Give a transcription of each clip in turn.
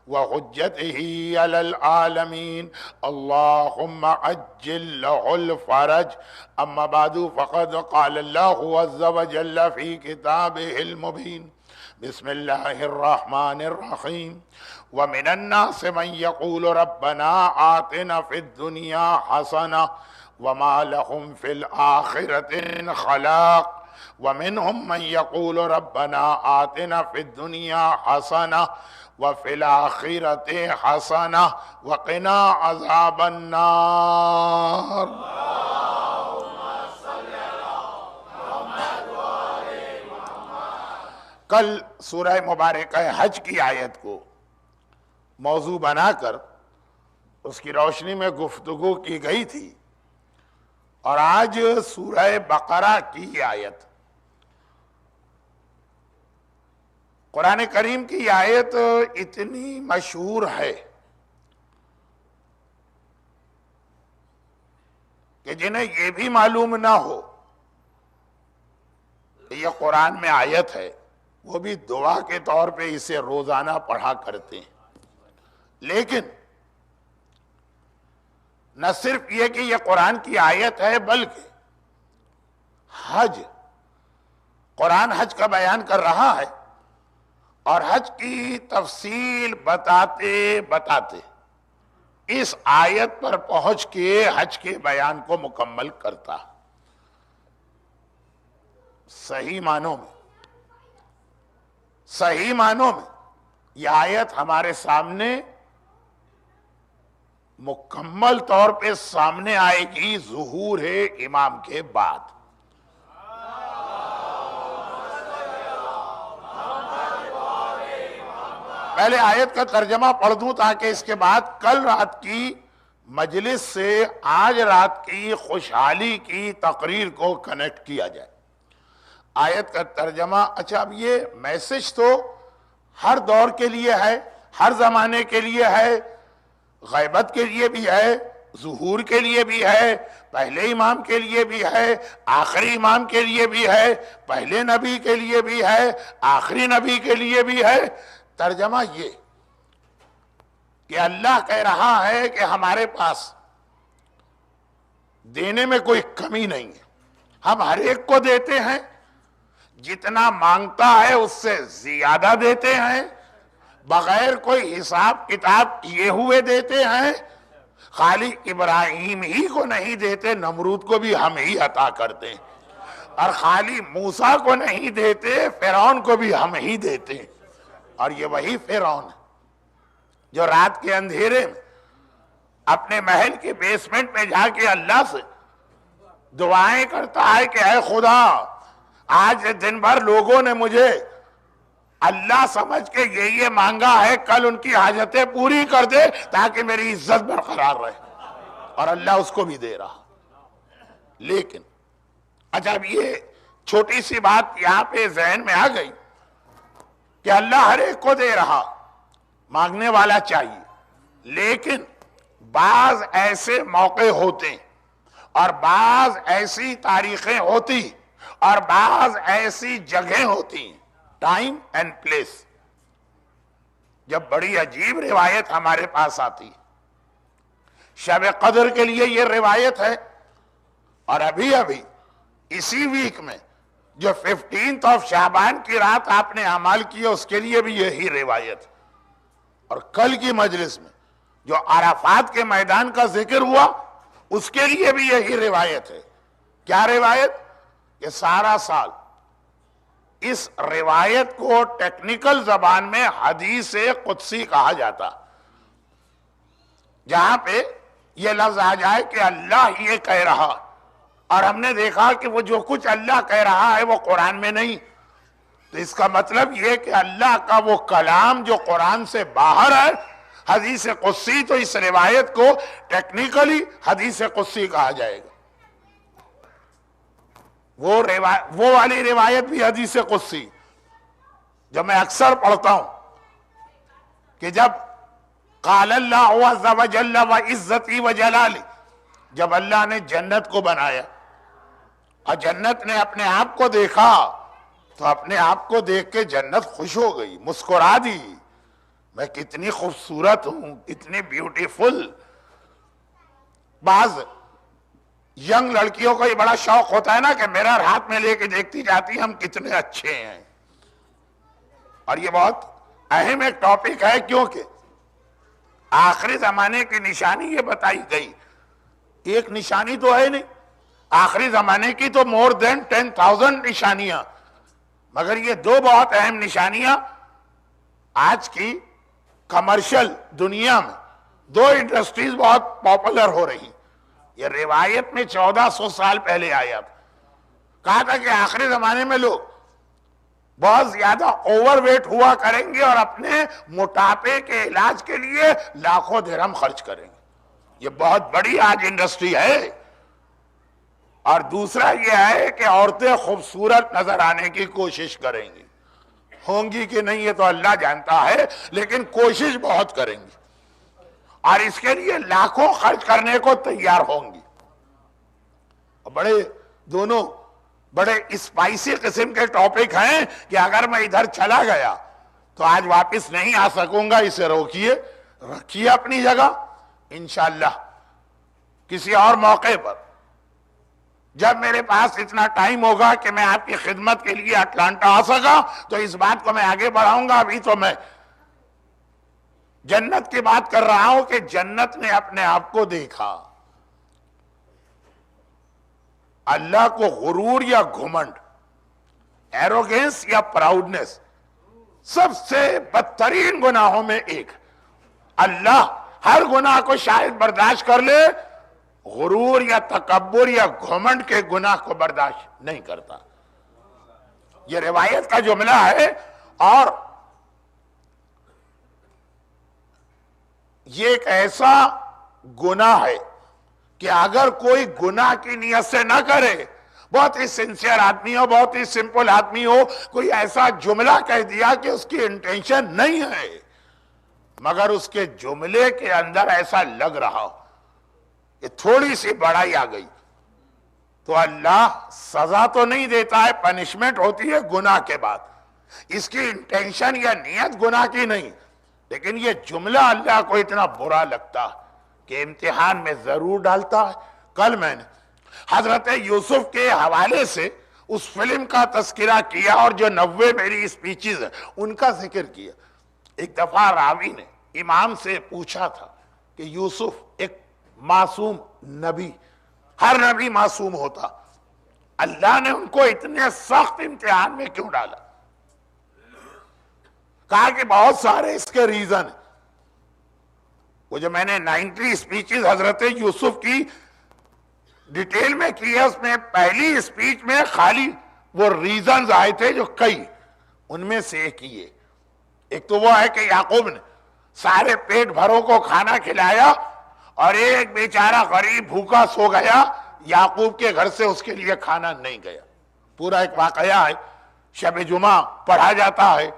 وحجته على العالمين اللهم عجل له الفرج. أما بعد فقد قال الله عز وجل في كتابه المبين بسم الله الرحمن الرحيم ومن الناس من يقول ربنا آتنا في الدنيا حسنة وما لهم في الآخرة من خلاق ومنهم من يقول ربنا آتنا في الدنيا حسنة وفي الآخرة حسنة وقنا عذاب النار. کل سورہ مبارکہ حج کی آیت کو موضوع بنا کر اس کی روشنی میں گفتگو کی گئی تھی، اور آج سورہ بقرہ کی آیت، قرآن کریم کی آیت اتنی مشہور ہے کہ جنہیں یہ بھی معلوم نہ ہو کہ یہ قرآن میں آیت ہے، وہ بھی دعا کے طور پہ اسے روزانہ پڑھا کرتے ہیں. لیکن نہ صرف یہ کہ یہ قرآن کی آیت ہے، بلکہ حج، قرآن حج کا بیان کر رہا ہے، اور حج کی تفصیل بتاتے بتاتے اس آیت پر پہنچ کے حج کے بیان کو مکمل کرتا. صحیح معنوں میں یہ آیت ہمارے سامنے مکمل طور پہ سامنے آئے گی ظہور امام کے بعد. پہلے آیت کا ترجمہ پڑھ دوں تاکہ اس کے بعد کل رات کی مجلس سے آج رات کی خوشحالی کی تقریر کو کنیکٹ کیا جائے. آیت کا ترجمہ، اچھا اب یہ میسج تو ہر دور کے لیے ہے، ہر زمانے کے لیے ہے، غیبت کے لیے بھی ہے، ظہور کے لیے بھی ہے، پہلے امام کے لیے بھی ہے، آخری امام کے لیے بھی ہے، پہلے نبی کے لیے بھی ہے، آخری نبی کے لیے بھی ہے. ترجمہ یہ کہ اللہ کہہ رہا ہے کہ ہمارے پاس دینے میں کوئی کمی نہیں ہے، ہم ہر ایک کو دیتے ہیں، جتنا مانگتا ہے اس سے زیادہ دیتے ہیں، بغیر کوئی حساب کتاب کیے ہوئے دیتے ہیں. خالی ابراہیم ہی کو نہیں دیتے، نمرود کو بھی ہم ہی عطا کرتے ہیں، اور خالی موسیٰ کو نہیں دیتے، فرعون کو بھی ہم ہی دیتے ہیں. اور یہ وہی فرعون ہے جو رات کے اندھیرے میں اپنے محل کے بیسمنٹ میں جا کے اللہ سے دعائیں کرتا ہے کہ اے خدا، آج دن بھر لوگوں نے مجھے اللہ سمجھ کے یہ مانگا ہے، کل ان کی حاجتیں پوری کر دے تاکہ میری عزت برقرار رہے. اور اللہ اس کو بھی دے رہا. لیکن اچھا اب یہ چھوٹی سی بات یہاں پہ ذہن میں آ گئی کہ اللہ ہر ایک کو دے رہا، مانگنے والا چاہیے. لیکن بعض ایسے موقع ہوتے اور بعض ایسی تاریخیں ہوتی اور بعض ایسی جگہیں ہوتی، ٹائم اینڈ پلیس، جب بڑی عجیب روایت ہمارے پاس آتی. شب قدر کے لیے یہ روایت ہے، اور ابھی اسی ویک میں جو 15 شعبان کی رات آپ نے اعمال کیے اس کے لیے بھی یہی روایت. اور کل کی مجلس میں جو عرفات کے میدان کا ذکر ہوا اس کے لیے بھی یہی روایت ہے. کیا روایت؟ کہ سارا سال اس روایت کو ٹیکنیکل زبان میں حدیث قدسی کہا جاتا، جہاں پہ یہ لفظ آ جائے کہ اللہ یہ کہہ رہا، اور ہم نے دیکھا کہ وہ جو کچھ اللہ کہہ رہا ہے وہ قرآن میں نہیں. تو اس کا مطلب یہ کہ اللہ کا وہ کلام جو قرآن سے باہر ہے حدیث قدسی، تو اس روایت کو ٹیکنیکلی حدیث قدسی کہا جائے گا. وہ والی روایت بھی حدیث قدسی جو میں اکثر پڑھتا ہوں کہ جب قال اللہ عز وجل وعزتی وجلالی، جب اللہ نے جنت کو بنایا اور جنت نے اپنے آپ کو دیکھا تو اپنے آپ کو دیکھ کے جنت خوش ہو گئی، مسکرا دی میں کتنی خوبصورت ہوں، اتنی بیوٹیفل. بعض ینگ لڑکیوں کو یہ بڑا شوق ہوتا ہے نا کہ میرر ہاتھ میں لے کے دیکھتی جاتی ہیں ہم کتنے اچھے ہیں. اور یہ بہت اہم ایک ٹاپک ہے، کیونکہ آخری زمانے کی نشانی یہ بتائی گئی. ایک نشانی تو ہے نہیں، آخری زمانے کی تو مور دین 10,000 نشانیاں. مگر یہ دو بہت اہم نشانیاں آج کی کمرشل دنیا میں، دو انڈسٹریز بہت پاپولر ہو رہی. یہ روایت میں 1400 سال پہلے آیا تھا. کہا تھا کہ آخری زمانے میں لوگ بہت زیادہ اوور ویٹ ہوا کریں گے اور اپنے موٹاپے کے علاج کے لیے لاکھوں درہم خرچ کریں گے. یہ بہت بڑی آج انڈسٹری ہے. اور دوسرا یہ ہے کہ عورتیں خوبصورت نظر آنے کی کوشش کریں گی. ہوں گی کہ نہیں یہ تو اللہ جانتا ہے، لیکن کوشش بہت کریں گی اور اس کے لیے لاکھوں خرچ کرنے کو تیار ہوں گی. دونوں بڑے اسپائسی قسم کے ٹاپک ہیں کہ اگر میں ادھر چلا گیا تو آج واپس نہیں آ سکوں گا. اسے روکیے، رکھیے اپنی جگہ. انشاءاللہ کسی اور موقع پر جب میرے پاس اتنا ٹائم ہوگا کہ میں آپ کی خدمت کے لیے اٹلانٹا آ سکا تو اس بات کو میں آگے بڑھاؤں گا. ابھی تو میں جنت کی بات کر رہا ہوں کہ جنت نے اپنے آپ کو دیکھا. اللہ کو غرور یا گھمنڈ، ایروگنس یا پراؤڈنس سب سے بدترین گناہوں میں ایک. اللہ ہر گناہ کو شاید برداشت کر لے، غرور یا تکبر یا گھمنڈ کے گناہ کو برداشت نہیں کرتا. یہ روایت کا جملہ ہے. اور یہ ایک ایسا گناہ ہے کہ اگر کوئی گناہ کی نیت سے نہ کرے، بہت ہی سنسیئر آدمی ہو، بہت ہی سمپل آدمی ہو، کوئی ایسا جملہ کہہ دیا کہ اس کی انٹینشن نہیں ہے مگر اس کے جملے کے اندر ایسا لگ رہا ہو کہ تھوڑی سی بڑائی آ گئی، تو اللہ سزا تو نہیں دیتا ہے، پنشمنٹ ہوتی ہے گناہ کے بعد. اس کی انٹینشن یا نیت گناہ کی نہیں، لیکن یہ جملہ اللہ کو اتنا برا لگتا کہ امتحان میں ضرور ڈالتا ہے. کل میں نے حضرت یوسف کے حوالے سے اس فلم کا تذکرہ کیا اور جو 90 میری اسپیچز ہیں ان کا ذکر کیا. ایک دفعہ راوی نے امام سے پوچھا تھا کہ یوسف ایک معصوم نبی، ہر نبی معصوم ہوتا، اللہ نے ان کو اتنے سخت امتحان میں کیوں ڈالا؟ کہا کہ بہت سارے اس کے ریزن ہیں. وہ جو میں نے 90 اسپیچز حضرت یوسف کی ڈیٹیل میں کی ہے، اس میں پہلی اسپیچ میں خالی وہ ریزنز آئے تھے جو کئی، ان میں سے ایک یہ. ایک تو وہ ہے کہ یعقوب نے سارے پیٹ بھروں کو کھانا کھلایا اور ایک بیچارہ غریب بھوکا سو گیا، یعقوب کے گھر سے اس کے لیے کھانا نہیں گیا. پورا ایک واقعہ ہے، شب جمعہ پڑھا جاتا ہے.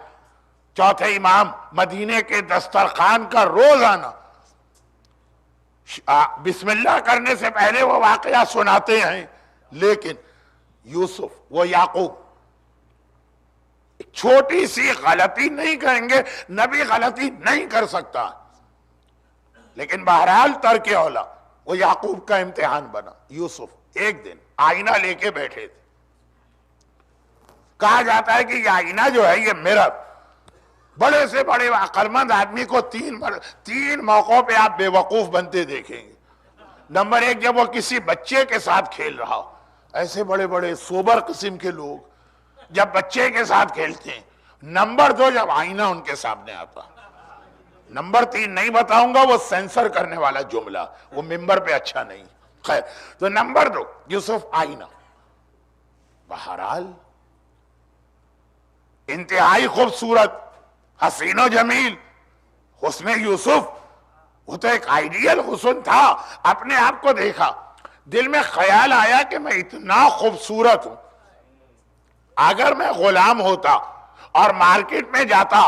چوتھے امام مدینے کے دسترخوان کا روز آنا بسم اللہ کرنے سے پہلے وہ واقعہ سناتے ہیں. لیکن یوسف وہ یعقوب ایک چھوٹی سی غلطی نہیں کریں گے، نبی غلطی نہیں کر سکتا، لیکن بہرحال ترک اولا وہ یعقوب کا امتحان بنا. یوسف ایک دن آئینہ لے کے بیٹھے تھے. کہا جاتا ہے کہ یہ آئینہ جو ہے یہ مرر، بڑے سے بڑے عقلمند آدمی کو تین موقعوں پہ آپ بے وقوف بنتے دیکھیں گے. نمبر ایک، جب وہ کسی بچے کے ساتھ کھیل رہا ہو، ایسے بڑے بڑے سوبر قسم کے لوگ جب بچے کے ساتھ کھیلتے ہیں. نمبر دو، جب آئینہ ان کے سامنے آتا. نمبر تین نہیں بتاؤں گا، وہ سینسر کرنے والا جملہ، وہ ممبر پہ اچھا نہیں. خیر، تو نمبر دو یوسف آئینہ. بہرحال انتہائی خوبصورت، حسین و جمیل حسن یوسف، وہ تو ایک آئیڈیل حسن تھا. اپنے آپ کو دیکھا، دل میں خیال آیا کہ میں اتنا خوبصورت ہوں، اگر میں غلام ہوتا اور مارکیٹ میں جاتا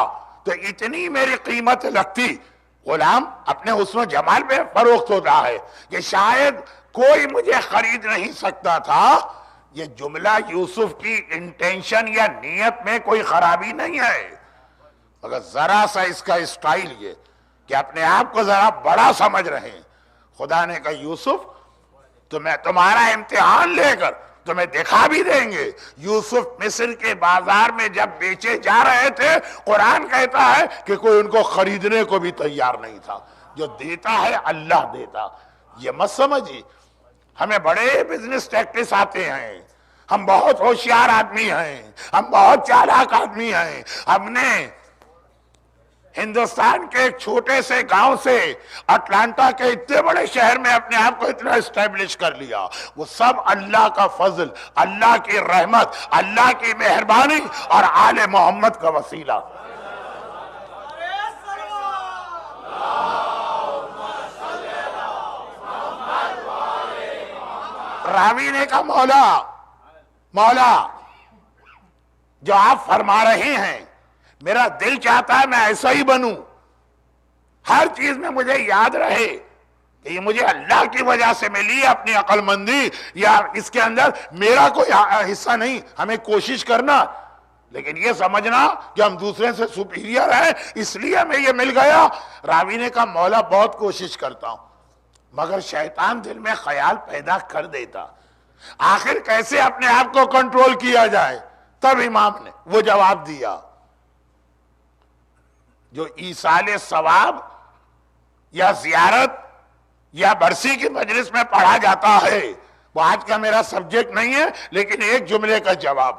تو اتنی میری قیمت لگتی. غلام اپنے حسن و جمال پہ فروخت ہوتا ہے کہ شاید کوئی مجھے خرید نہیں سکتا تھا. یہ جملہ یوسف کی انٹینشن یا نیت میں کوئی خرابی نہیں ہے مگر ذرا سا اس کا اسٹائل یہ کہ اپنے آپ کو ذرا بڑا سمجھ رہے ہیں. خدا نے کہا یوسف تمہیں تمہارا امتحان لے کر تمہیں دکھا بھی دیں گے. یوسف مصر کے بازار میں جب بیچے جا رہے تھے قرآن کہتا ہے کہ کوئی ان کو خریدنے کو بھی تیار نہیں تھا. جو دیتا ہے اللہ دیتا. یہ مت سمجھیے ہمیں بڑے بزنس ٹیکٹس آتے ہیں, ہم بہت ہوشیار آدمی ہیں, ہم بہت چالاک آدمی ہیں. ہم نے ہندوستان کے ایک چھوٹے سے گاؤں سے اٹلانٹا کے اتنے بڑے شہر میں اپنے آپ کو اتنا اسٹیبلش کر لیا. وہ سب اللہ کا فضل, اللہ کی رحمت, اللہ کی مہربانی اور آل محمد کا وسیلہ. راوی نے کہا مولا جو آپ فرما رہے ہیں میرا دل چاہتا ہے میں ایسا ہی بنوں, ہر چیز میں مجھے یاد رہے کہ یہ مجھے اللہ کی وجہ سے ملی, اپنی عقل مندی یا اس کے اندر میرا کوئی حصہ نہیں. ہمیں کوشش کرنا لیکن یہ سمجھنا کہ ہم دوسرے سے سپیریئر ہیں اس لیے ہمیں یہ مل گیا. راوی نے کہا مولا بہت کوشش کرتا ہوں مگر شیطان دل میں خیال پیدا کر دیتا, آخر کیسے اپنے آپ کو کنٹرول کیا جائے. تب امام نے وہ جواب دیا جو ایصال ثواب یا زیارت یا برسی کی مجلس میں پڑھا جاتا ہے وہ آج کا میرا سبجیکٹ نہیں ہے, لیکن ایک جملے کا جواب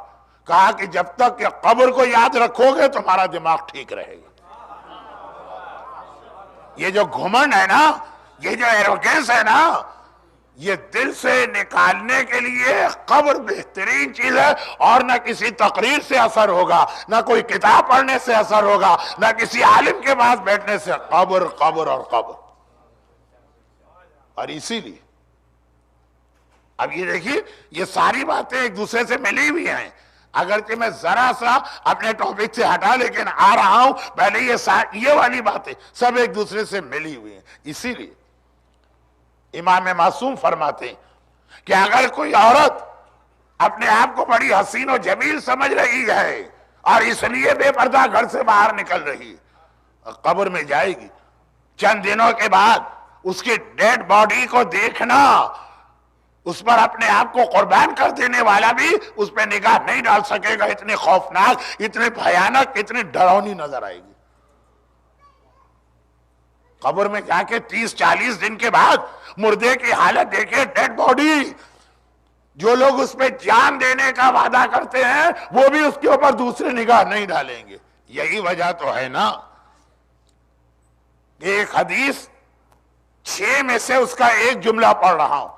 کہا کہ جب تک کہ قبر کو یاد رکھو گے تمہارا دماغ ٹھیک رہے گا. یہ جو گھمنڈ ہے نا, یہ جو ایروگینس ہے نا, یہ دل سے نکالنے کے لیے قبر بہترین چیز ہے. اور نہ کسی تقریر سے اثر ہوگا, نہ کوئی کتاب پڑھنے سے اثر ہوگا, نہ کسی عالم کے پاس بیٹھنے سے. قبر قبر اور قبر. اور اسی لیے اب یہ دیکھیے یہ ساری باتیں ایک دوسرے سے ملی ہوئی ہیں. اگرچہ میں ذرا سا اپنے ٹاپک سے ہٹا لیکن آ رہا ہوں, پہلے یہ والی باتیں سب ایک دوسرے سے ملی ہوئی ہیں. اسی لیے امام معصوم فرماتے ہیں کہ اگر کوئی عورت اپنے آپ کو بڑی حسین و جمیل سمجھ رہی ہے اور اس لیے بے پردہ گھر سے باہر نکل رہی ہے, قبر میں جائے گی, چند دنوں کے بعد اس کی ڈیڈ باڈی کو دیکھنا, اس پر اپنے آپ کو قربان کر دینے والا بھی اس پہ نگاہ نہیں ڈال سکے گا. اتنی خوفناک, اتنی بھیانک, اتنی ڈراؤنی نظر آئے گی. قبر میں جا کے 30-40 دن کے بعد مردے کی حالت دیکھے, ڈیڈ باڈی. جو لوگ اس پہ جان دینے کا وعدہ کرتے ہیں وہ بھی اس کے اوپر دوسری نگاہ نہیں ڈالیں گے. یہی وجہ تو ہے نا. ایک حدیث 6 میں سے اس کا ایک جملہ پڑھ رہا ہوں.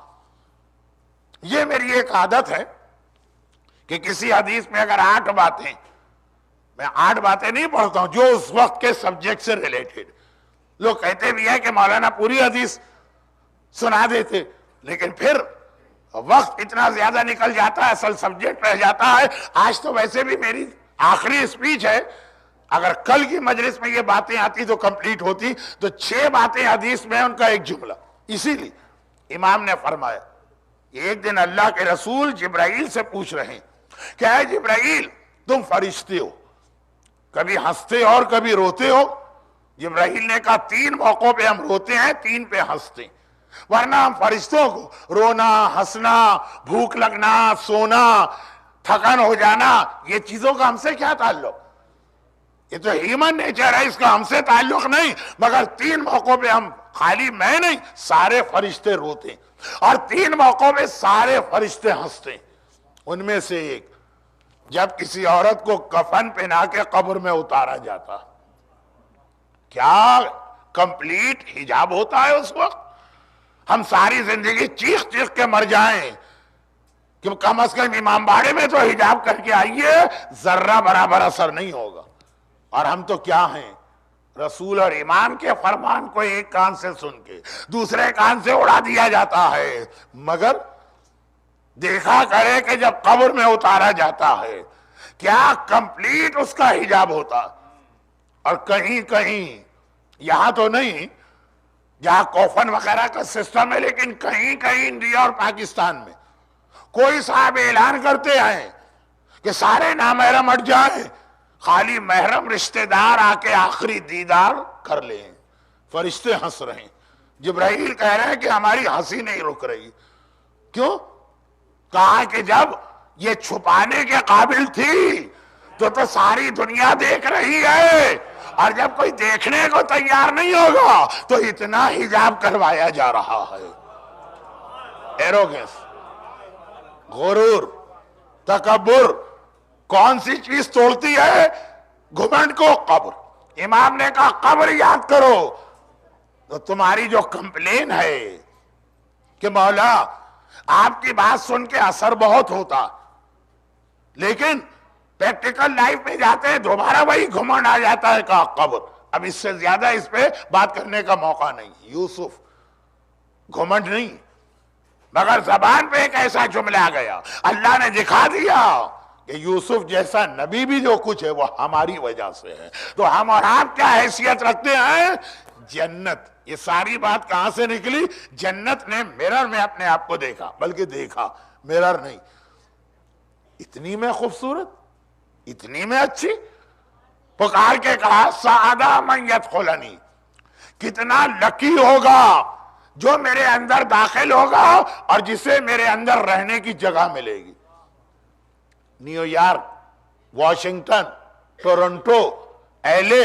یہ میری ایک عادت ہے کہ کسی حدیث میں اگر 8 باتیں, میں 8 باتیں نہیں پڑھتا ہوں جو اس وقت کے سبجیکٹ سے ریلیٹڈ. لوگ کہتے بھی ہیں کہ مولانا پوری حدیث سنا دیتے, لیکن پھر وقت اتنا زیادہ نکل جاتا ہے, اصل سبجیکٹ رہ جاتا ہے. آج تو ویسے بھی میری آخری سپیچ ہے, اگر کل کی مجلس میں یہ باتیں آتی تو کمپلیٹ ہوتی. تو 6 باتیں حدیث میں, ان کا ایک جملہ. اسی لیے امام نے فرمایا ایک دن اللہ کے رسول جبرائیل سے پوچھ رہے ہیں کہ اے جبرائیل تم فرشتے ہو, کبھی ہنستے اور کبھی روتے ہو. جبرائیل نے کہا 3 موقعوں پہ ہم روتے ہیں, 3 پہ ہنستے ہیں, ورنہ ہم فرشتوں کو رونا, ہنسنا, بھوک لگنا, سونا, تھکن ہو جانا, یہ چیزوں کا ہم سے کیا تعلق؟ یہ تو ہیومن نیچر ہے, اس کا ہم سے تعلق نہیں. مگر 3 موقعوں پہ ہم, خالی میں نہیں, سارے فرشتے روتے ہیں, اور 3 موقعوں پہ سارے فرشتے ہنستے ہیں. ان میں سے ایک, جب کسی عورت کو کفن پہنا کے قبر میں اتارا جاتا, کیا کمپلیٹ حجاب ہوتا ہے اس وقت. ہم ساری زندگی چیخ چیخ کے مر جائیں کہ کم از کم امام باڑے میں تو حجاب کر کے آئیے, ذرہ برابر اثر نہیں ہوگا. اور ہم تو کیا ہیں, رسول اور امام کے فرمان کو ایک کان سے سن کے دوسرے کان سے اڑا دیا جاتا ہے. مگر دیکھا کرے کہ جب قبر میں اتارا جاتا ہے کیا کمپلیٹ اس کا حجاب ہوتا. اور کہیں کہیں, یہاں تو نہیں جہاں کوفن وغیرہ کا سسٹم ہے, لیکن کہیں کہیں انڈیا اور پاکستان میں کوئی صاحب اعلان کرتے ہیں کہ سارے نامحرم ہٹ جائیں, خالی محرم رشتہ دار آ کے آخری دیدار کر لیں. فرشتے ہنس رہے ہیں. جبرائیل کہہ رہے ہیں کہ ہماری ہنسی نہیں رک رہی. کیوں؟ کہا کہ جب یہ چھپانے کے قابل تھی تو ساری دنیا دیکھ رہی ہے، اور جب کوئی دیکھنے کو تیار نہیں ہوگا تو اتنا حجاب کروایا جا رہا ہے. ایروگنس، غرور، تکبر کون سی چیز توڑتی ہے؟ گھمنڈ کو. قبر. امام نے کہا قبر یاد کرو. تو تمہاری جو کمپلین ہے کہ مولا آپ کی بات سن کے اثر بہت ہوتا، لیکن پریکٹیکل لائف میں جاتے ہیں دوبارہ وہی گھمنڈ آ جاتا ہے. کہا قبر. اب اس سے زیادہ اس پہ بات کرنے کا موقع نہیں. یوسف گھمنڈ نہیں، مگر زبان پہ ایک ایسا جملہ آ گیا، اللہ نے دکھا دیا کہ یوسف جیسا نبی بھی جو کچھ ہے وہ ہماری وجہ سے ہے. تو ہم اور آپ کیا حیثیت رکھتے ہیں؟ جنت. یہ ساری بات کہاں سے نکلی؟ جنت نے مرر میں اپنے آپ کو دیکھا، بلکہ دیکھا، مرر نہیں. اتنی میں خوبصورت، اتنی میں اچھی. پکار کے کہا سعادہ من یدخلنی، کتنا لکی ہوگا جو میرے اندر داخل ہوگا اور جسے میرے اندر رہنے کی جگہ ملے گی. New York, Washington, Toronto, L A,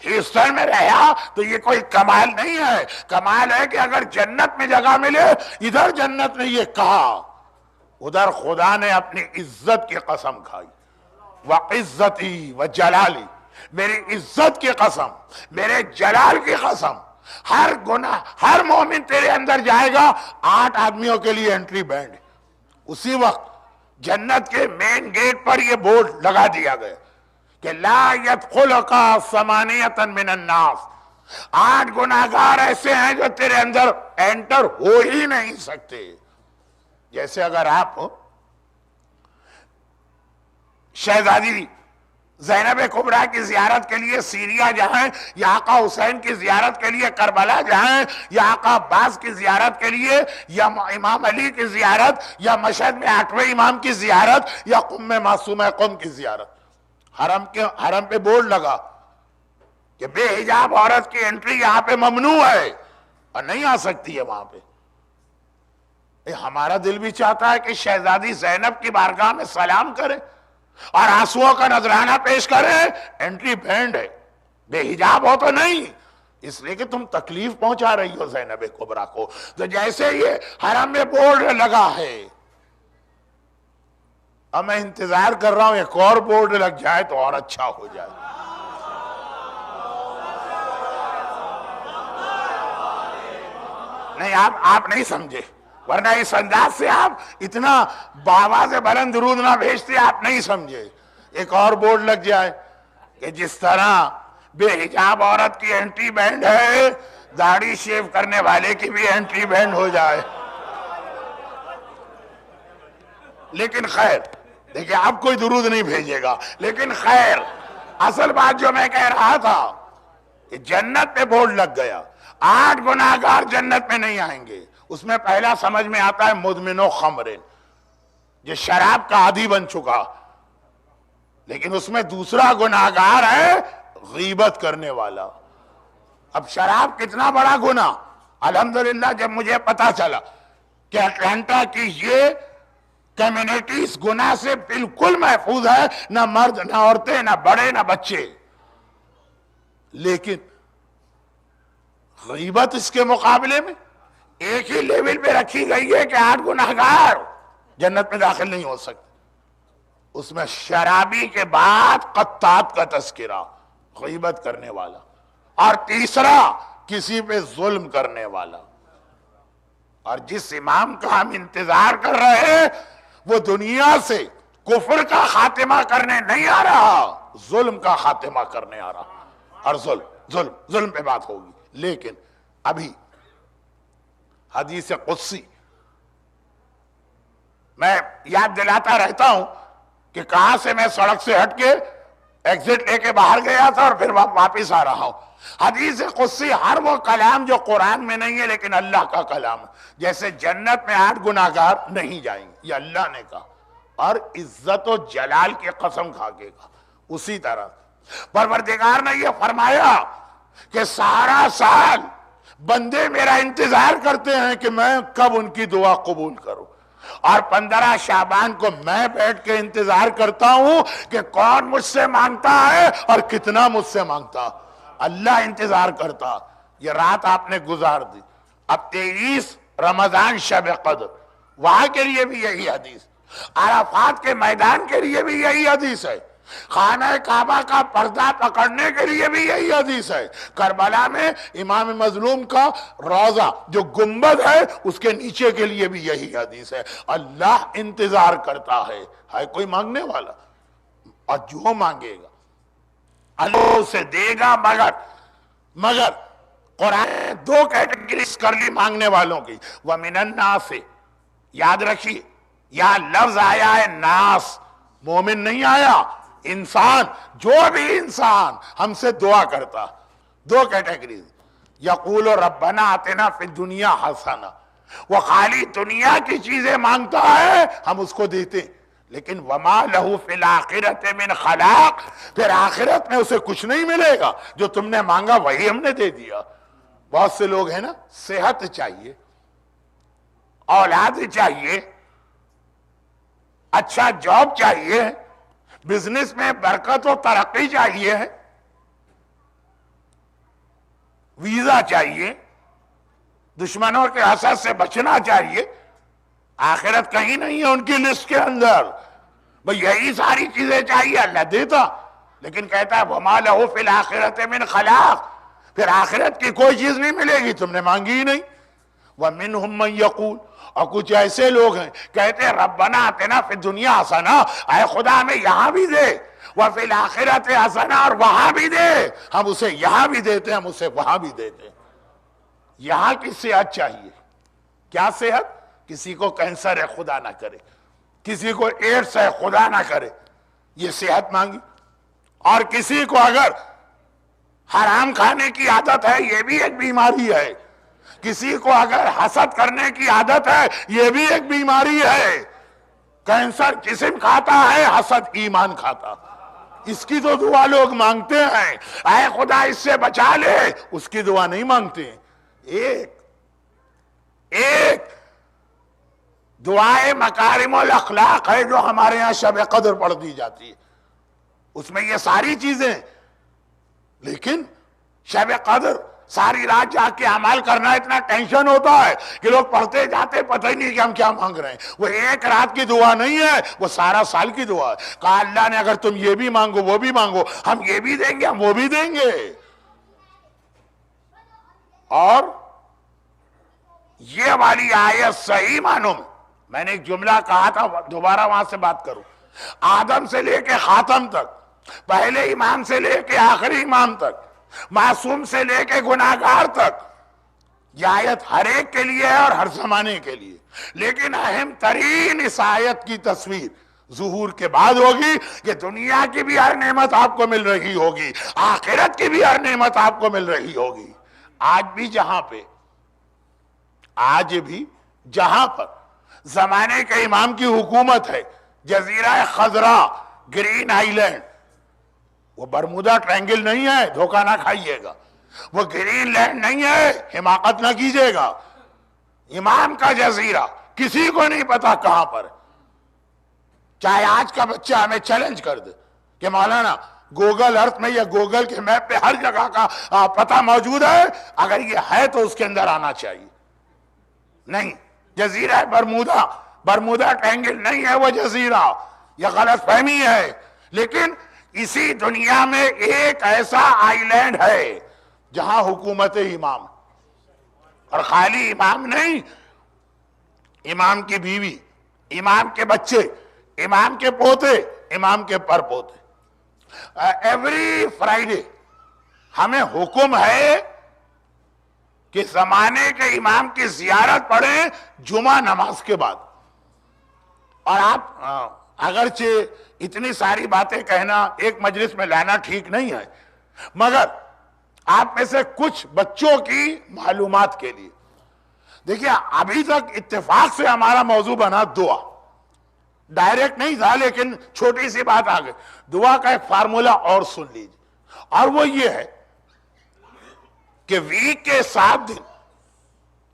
Houston میں رہا تو یہ کوئی کمال نہیں ہے. کمال ہے کہ اگر جنت میں جگہ ملے. ادھر جنت نے یہ کہا، ادھر خدا نے اپنی عزت کی قسم کھائی. وَعِزَّتِي وَجَلَالِي، میری عزت کی قسم، میرے جلال کی قسم. ہر گناہ، ہر مومن تیرے اندر جائے گا. 8 آدمیوں کے لیے انٹری بینڈ. اسی وقت جنت کے مین گیٹ پر یہ بورڈ لگا دیا گیا کہ لا يدخلک ثمانیۃ من الناس. 8 گناہگار ایسے ہیں جو تیرے اندر انٹر ہو ہی نہیں سکتے. جیسے اگر آپ شہزادی زینب کبریٰ کی زیارت کے لیے سیریا جائیں، یا آقا حسین کی زیارت کے لیے کربلا جائیں، یا آقا عباس کی زیارت کے لیے، یا امام علی کی زیارت، یا مشہد میں 8ویں امام کی زیارت، یا قم معصومہ قم کی زیارت. حرم پہ بورڈ لگا کہ بے حجاب عورت کی انٹری یہاں پہ ممنوع ہے اور نہیں آ سکتی ہے وہاں پہ. ہمارا دل بھی چاہتا ہے کہ شہزادی زینب کی بارگاہ میں سلام کرے اور آنسوؤں کا نذرانہ پیش کرے. انٹری بینڈ ہے، بے حجاب ہو تو نہیں، اس لیے کہ تم تکلیف پہنچا رہی ہو زینب کبریٰ کو. تو جیسے یہ حرم میں بورڈ لگا ہے، اب میں انتظار کر رہا ہوں ایک اور بورڈ لگ جائے تو اور اچھا ہو جائے. نہیں، آپ نہیں سمجھے، ورنہ اس انداز سے آپ اتنا باواز بلند درود نہ بھیجتے. آپ نہیں سمجھے. ایک اور بورڈ لگ جائے کہ جس طرح بے حجاب عورت کی انٹری بینڈ ہے، داڑھی شیو کرنے والے کی بھی انٹری بینڈ ہو جائے. لیکن خیر، دیکھیں اب کوئی درود نہیں بھیجے گا، لیکن خیر، اصل بات جو میں کہہ رہا تھا کہ جنت پہ بورڈ لگ گیا. 8 گناہگار جنت میں نہیں آئیں گے. اس میں پہلا سمجھ میں آتا ہے مدمن و خمر، جو شراب کا عادی بن چکا. لیکن اس میں دوسرا گناہگار ہے غیبت کرنے والا. اب شراب کتنا بڑا گناہ. الحمدللہ جب مجھے پتا چلا کہ اٹلانٹا کی یہ کمیونٹی اس گناہ سے بالکل محفوظ ہے، نہ مرد، نہ عورتیں، نہ بڑے، نہ بچے، لیکن غیبت اس کے مقابلے میں ایک ہی لیول پہ رکھی گئی ہے کہ 8 گناہگار جنت میں داخل نہیں ہو سکتے. اس میں شرابی کے بعد قطات کا تذکرہ، غیبت کرنے والا، اور تیسرا کسی پہ ظلم کرنے والا. اور جس امام کا ہم انتظار کر رہے ہیں وہ دنیا سے کفر کا خاتمہ کرنے نہیں آ رہا، ظلم کا خاتمہ کرنے آ رہا. اور ظلم پہ بات ہوگی. لیکن ابھی حدیث قدسی میں یاد دلاتا رہتا ہوں کہ کہاں سے میں سڑک سے ہٹ کے ایگزٹ لے کے باہر گیا تھا اور پھر واپس آ رہا ہوں. حدیث قدسی ہر وہ کلام جو قرآن میں نہیں ہے لیکن اللہ کا کلام ہے. جیسے جنت میں 8 گناہگار نہیں جائیں گے، یہ اللہ نے کہا، اور عزت و جلال کی قسم کھا کے کہا. اسی طرح پروردگار نے یہ فرمایا کہ سارا سال بندے میرا انتظار کرتے ہیں کہ میں کب ان کی دعا قبول کروں، اور 15 شعبان کو میں بیٹھ کے انتظار کرتا ہوں کہ کون مجھ سے مانگتا ہے اور کتنا مجھ سے مانگتا۔ اللہ انتظار کرتا۔ یہ رات آپ نے گزار دی، اب 23 رمضان شب قدر، وہاں کے لیے بھی یہی حدیث، عرفات کے میدان کے لیے بھی یہی حدیث ہے، خانہ کعبہ کا پردہ پکڑنے کے لیے بھی یہی حدیث ہے، کربلا میں امام مظلوم کا روضہ جو گنبد ہے اس کے نیچے کے لیے بھی یہی حدیث ہے۔ اللہ انتظار کرتا ہے کوئی مانگنے والا، اور جو مانگے گا اللہ اسے دے گا، مگر قرآن نے 2 کیٹیگریز کر لی مانگنے والوں کی۔ وَمِنَ النَّاسِ، یاد رکھیے یہاں لفظ آیا ہے ناس، مومن نہیں آیا، انسان، جو بھی انسان ہم سے دعا کرتا۔ 2 کیٹیگریز، یقول ربنا آتنا فی الدنیا حسنہ، وہ خالی دنیا کی چیزیں مانگتا ہے، ہم اس کو دیتے ہیں، لیکن وما لہو فی الآخرۃ من خلاق، پھر آخرت میں اسے کچھ نہیں ملے گا، جو تم نے مانگا وہی ہم نے دے دیا۔ بہت سے لوگ ہیں نا، صحت چاہیے، اولاد چاہیے، اچھا جاب چاہیے، بزنس میں برکت و ترقی چاہیے، ویزا چاہیے، دشمنوں کے حسد سے بچنا چاہیے، آخرت کہیں نہیں ہے ان کی لسٹ کے اندر، بھئی یہی ساری چیزیں چاہیے، اللہ دیتا، لیکن کہتا ہے وَمَا لَهُ فِي الْآخِرَةِ مِنْ خَلَاقٍ، پھر آخرت کی کوئی چیز نہیں ملے گی، تم نے مانگی ہی نہیں۔ وَمِنْهُمْ مَنْ يَقُولُ، اور کچھ ایسے لوگ ہیں کہتے ہیں ربنا آتنا فی الدنیا حسنہ، اے خدا ہمیں یہاں بھی دے، وفی الآخرۃ حسنہ، اور وہاں بھی دے، ہم اسے یہاں بھی دیتے ہیں، ہم اسے وہاں بھی دیتے ہیں۔ یہاں کی صحت چاہیے، کیا صحت؟ کسی کو کینسر ہے خدا نہ کرے، کسی کو ایڈس ہے خدا نہ کرے، یہ صحت مانگی۔ اور کسی کو اگر حرام کھانے کی عادت ہے، یہ بھی ایک بیماری ہے، کسی کو اگر حسد کرنے کی عادت ہے، یہ بھی ایک بیماری ہے۔ کینسر جسم کھاتا ہے، حسد ایمان کھاتا، اس کی تو دعا لوگ مانگتے ہیں، اے خدا اس سے بچا لے، اس کی دعا نہیں مانگتے ہیں۔ ایک دعائے مکارم الاخلاق ہے جو ہمارے ہاں شب قدر پڑھ دی جاتی ہے، اس میں یہ ساری چیزیں، لیکن شب قدر ساری رات جا کے عمل کرنا اتنا ٹینشن ہوتا ہے کہ لوگ پڑھتے جاتے پتہ ہی نہیں کہ ہم کیا مانگ رہے ہیں۔ وہ ایک رات کی دعا نہیں ہے، وہ سارا سال کی دعا ہے۔ کہا اللہ نے اگر تم یہ بھی مانگو وہ بھی مانگو، ہم یہ بھی دیں گے، ہم وہ بھی دیں گے۔ اور یہ والی آیت صحیح معنوں میں نے ایک جملہ کہا تھا، دوبارہ وہاں سے بات کروں، آدم سے لے کے خاتم تک، پہلے امام سے لے کے آخری امام تک، معصوم سے لے کے گناہگار تک، یہ آیت ہر ایک کے لیے ہے اور ہر زمانے کے لیے، لیکن اہم ترین اس آیت کی تصویر ظہور کے بعد ہوگی کہ دنیا کی بھی ہر نعمت آپ کو مل رہی ہوگی، آخرت کی بھی ہر نعمت آپ کو مل رہی ہوگی۔ آج بھی جہاں پر زمانے کے امام کی حکومت ہے، جزیرہ خضرا، گرین آئی لینڈ، وہ برمودا ٹرینگل نہیں ہے، دھوکہ نہ کھائیے گا، وہ گرین لینڈ نہیں ہے، حماقت نہ کیجیے گا، امام کا جزیرہ کسی کو نہیں پتا کہاں پر ہے۔ چاہے آج کا بچہ ہمیں چیلنج کر دے کہ مولانا گوگل ارتھ میں یا گوگل کے میپ پہ ہر جگہ کا پتہ موجود ہے، اگر یہ ہے تو اس کے اندر آنا چاہیے۔ نہیں، جزیرہ برمودا ٹرینگل نہیں ہے وہ جزیرہ، یہ غلط فہمی ہے، لیکن اسی دنیا میں ایک ایسا آئی لینڈ ہے جہاں حکومت امام، اور خالی امام نہیں، امام کی بیوی، امام کے بچے، امام کے پوتے، امام کے پر پوتے۔ ایوری فرائیڈے ہمیں حکم ہے کہ زمانے کے امام کی زیارت پڑھیں جمعہ نماز کے بعد۔ اور آپ اگرچہ اتنی ساری باتیں کہنا ایک مجلس میں لانا ٹھیک نہیں ہے، مگر آپ میں سے کچھ بچوں کی معلومات کے لیے دیکھیے، ابھی تک اتفاق سے ہمارا موضوع بنا دعا، ڈائریکٹ نہیں تھا لیکن چھوٹی سی بات آ گئی. دعا کا ایک فارمولا اور سن لیجیے، اور وہ یہ ہے کہ ویک کے 7 دن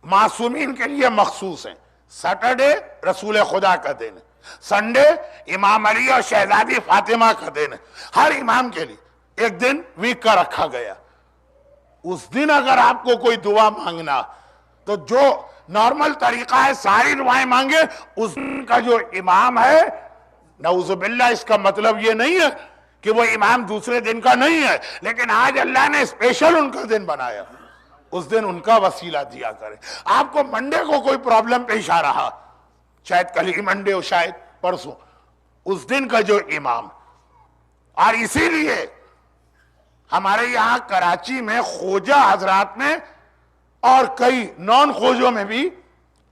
معصومین کے لیے مخصوص ہیں. سیٹرڈے رسول خدا کا دن ہے، سنڈے امام علی اور شہزادی فاطمہ کا دن ہے. ہر امام کے لیے ایک دن ویک کا رکھا گیا. اس دن اگر آپ کو کوئی دعا مانگنا تو جو نارمل طریقہ ہے ساری دعائیں مانگے. اس دن کا جو امام ہے، نعوذ باللہ اس کا مطلب یہ نہیں ہے کہ وہ امام دوسرے دن کا نہیں ہے، لیکن آج اللہ نے اسپیشل ان کا دن بنایا، اس دن ان کا وسیلہ دیا کرے. آپ کو منڈے کو کوئی پرابلم پیش آ رہا، شاید کل ہی منڈے ہو شاید پرسوں، اس دن کا جو امام. اور اسی لیے ہمارے یہاں کراچی میں خوجہ حضرات میں اور کئی نان خوجوں میں بھی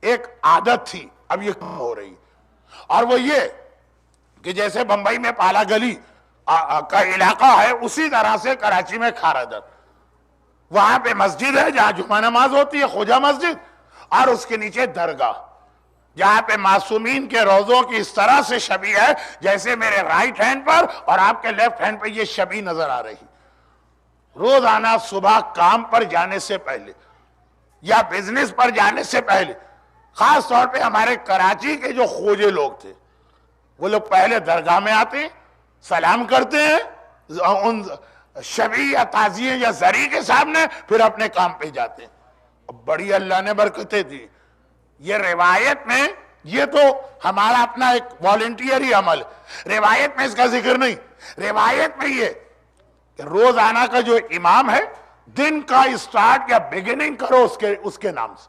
ایک عادت تھی، اب یہ کم ہو رہی، اور وہ یہ کہ جیسے بمبئی میں پالا گلی کا علاقہ ہے، اسی طرح سے کراچی میں کھارادر، وہاں پہ مسجد ہے جہاں جمعہ نماز ہوتی ہے، خوجہ مسجد، اور اس کے نیچے درگاہ جہاں پہ معصومین کے روضوں کی اس طرح سے شبیہ ہے جیسے میرے رائٹ ہینڈ پر اور آپ کے لیفٹ ہینڈ پہ یہ شبیہ نظر آ رہی. روزانہ صبح کام پر جانے سے پہلے یا بزنس پر جانے سے پہلے، خاص طور پہ ہمارے کراچی کے جو خوجے لوگ تھے، وہ لوگ پہلے درگاہ میں آتے ہیں، سلام کرتے ہیں ان شبیہ یا تعزیے یا زری کے سامنے، پھر اپنے کام پہ جاتے ہیں. بڑی اللہ نے برکتیں دی. یہ روایت میں، یہ تو ہمارا اپنا ایک والنٹیئری عمل، روایت میں اس کا ذکر نہیں. روایت میں یہ کہ روزانہ کا جو امام ہے، دن کا اسٹارٹ یا بگننگ کرو اس کے نام سے.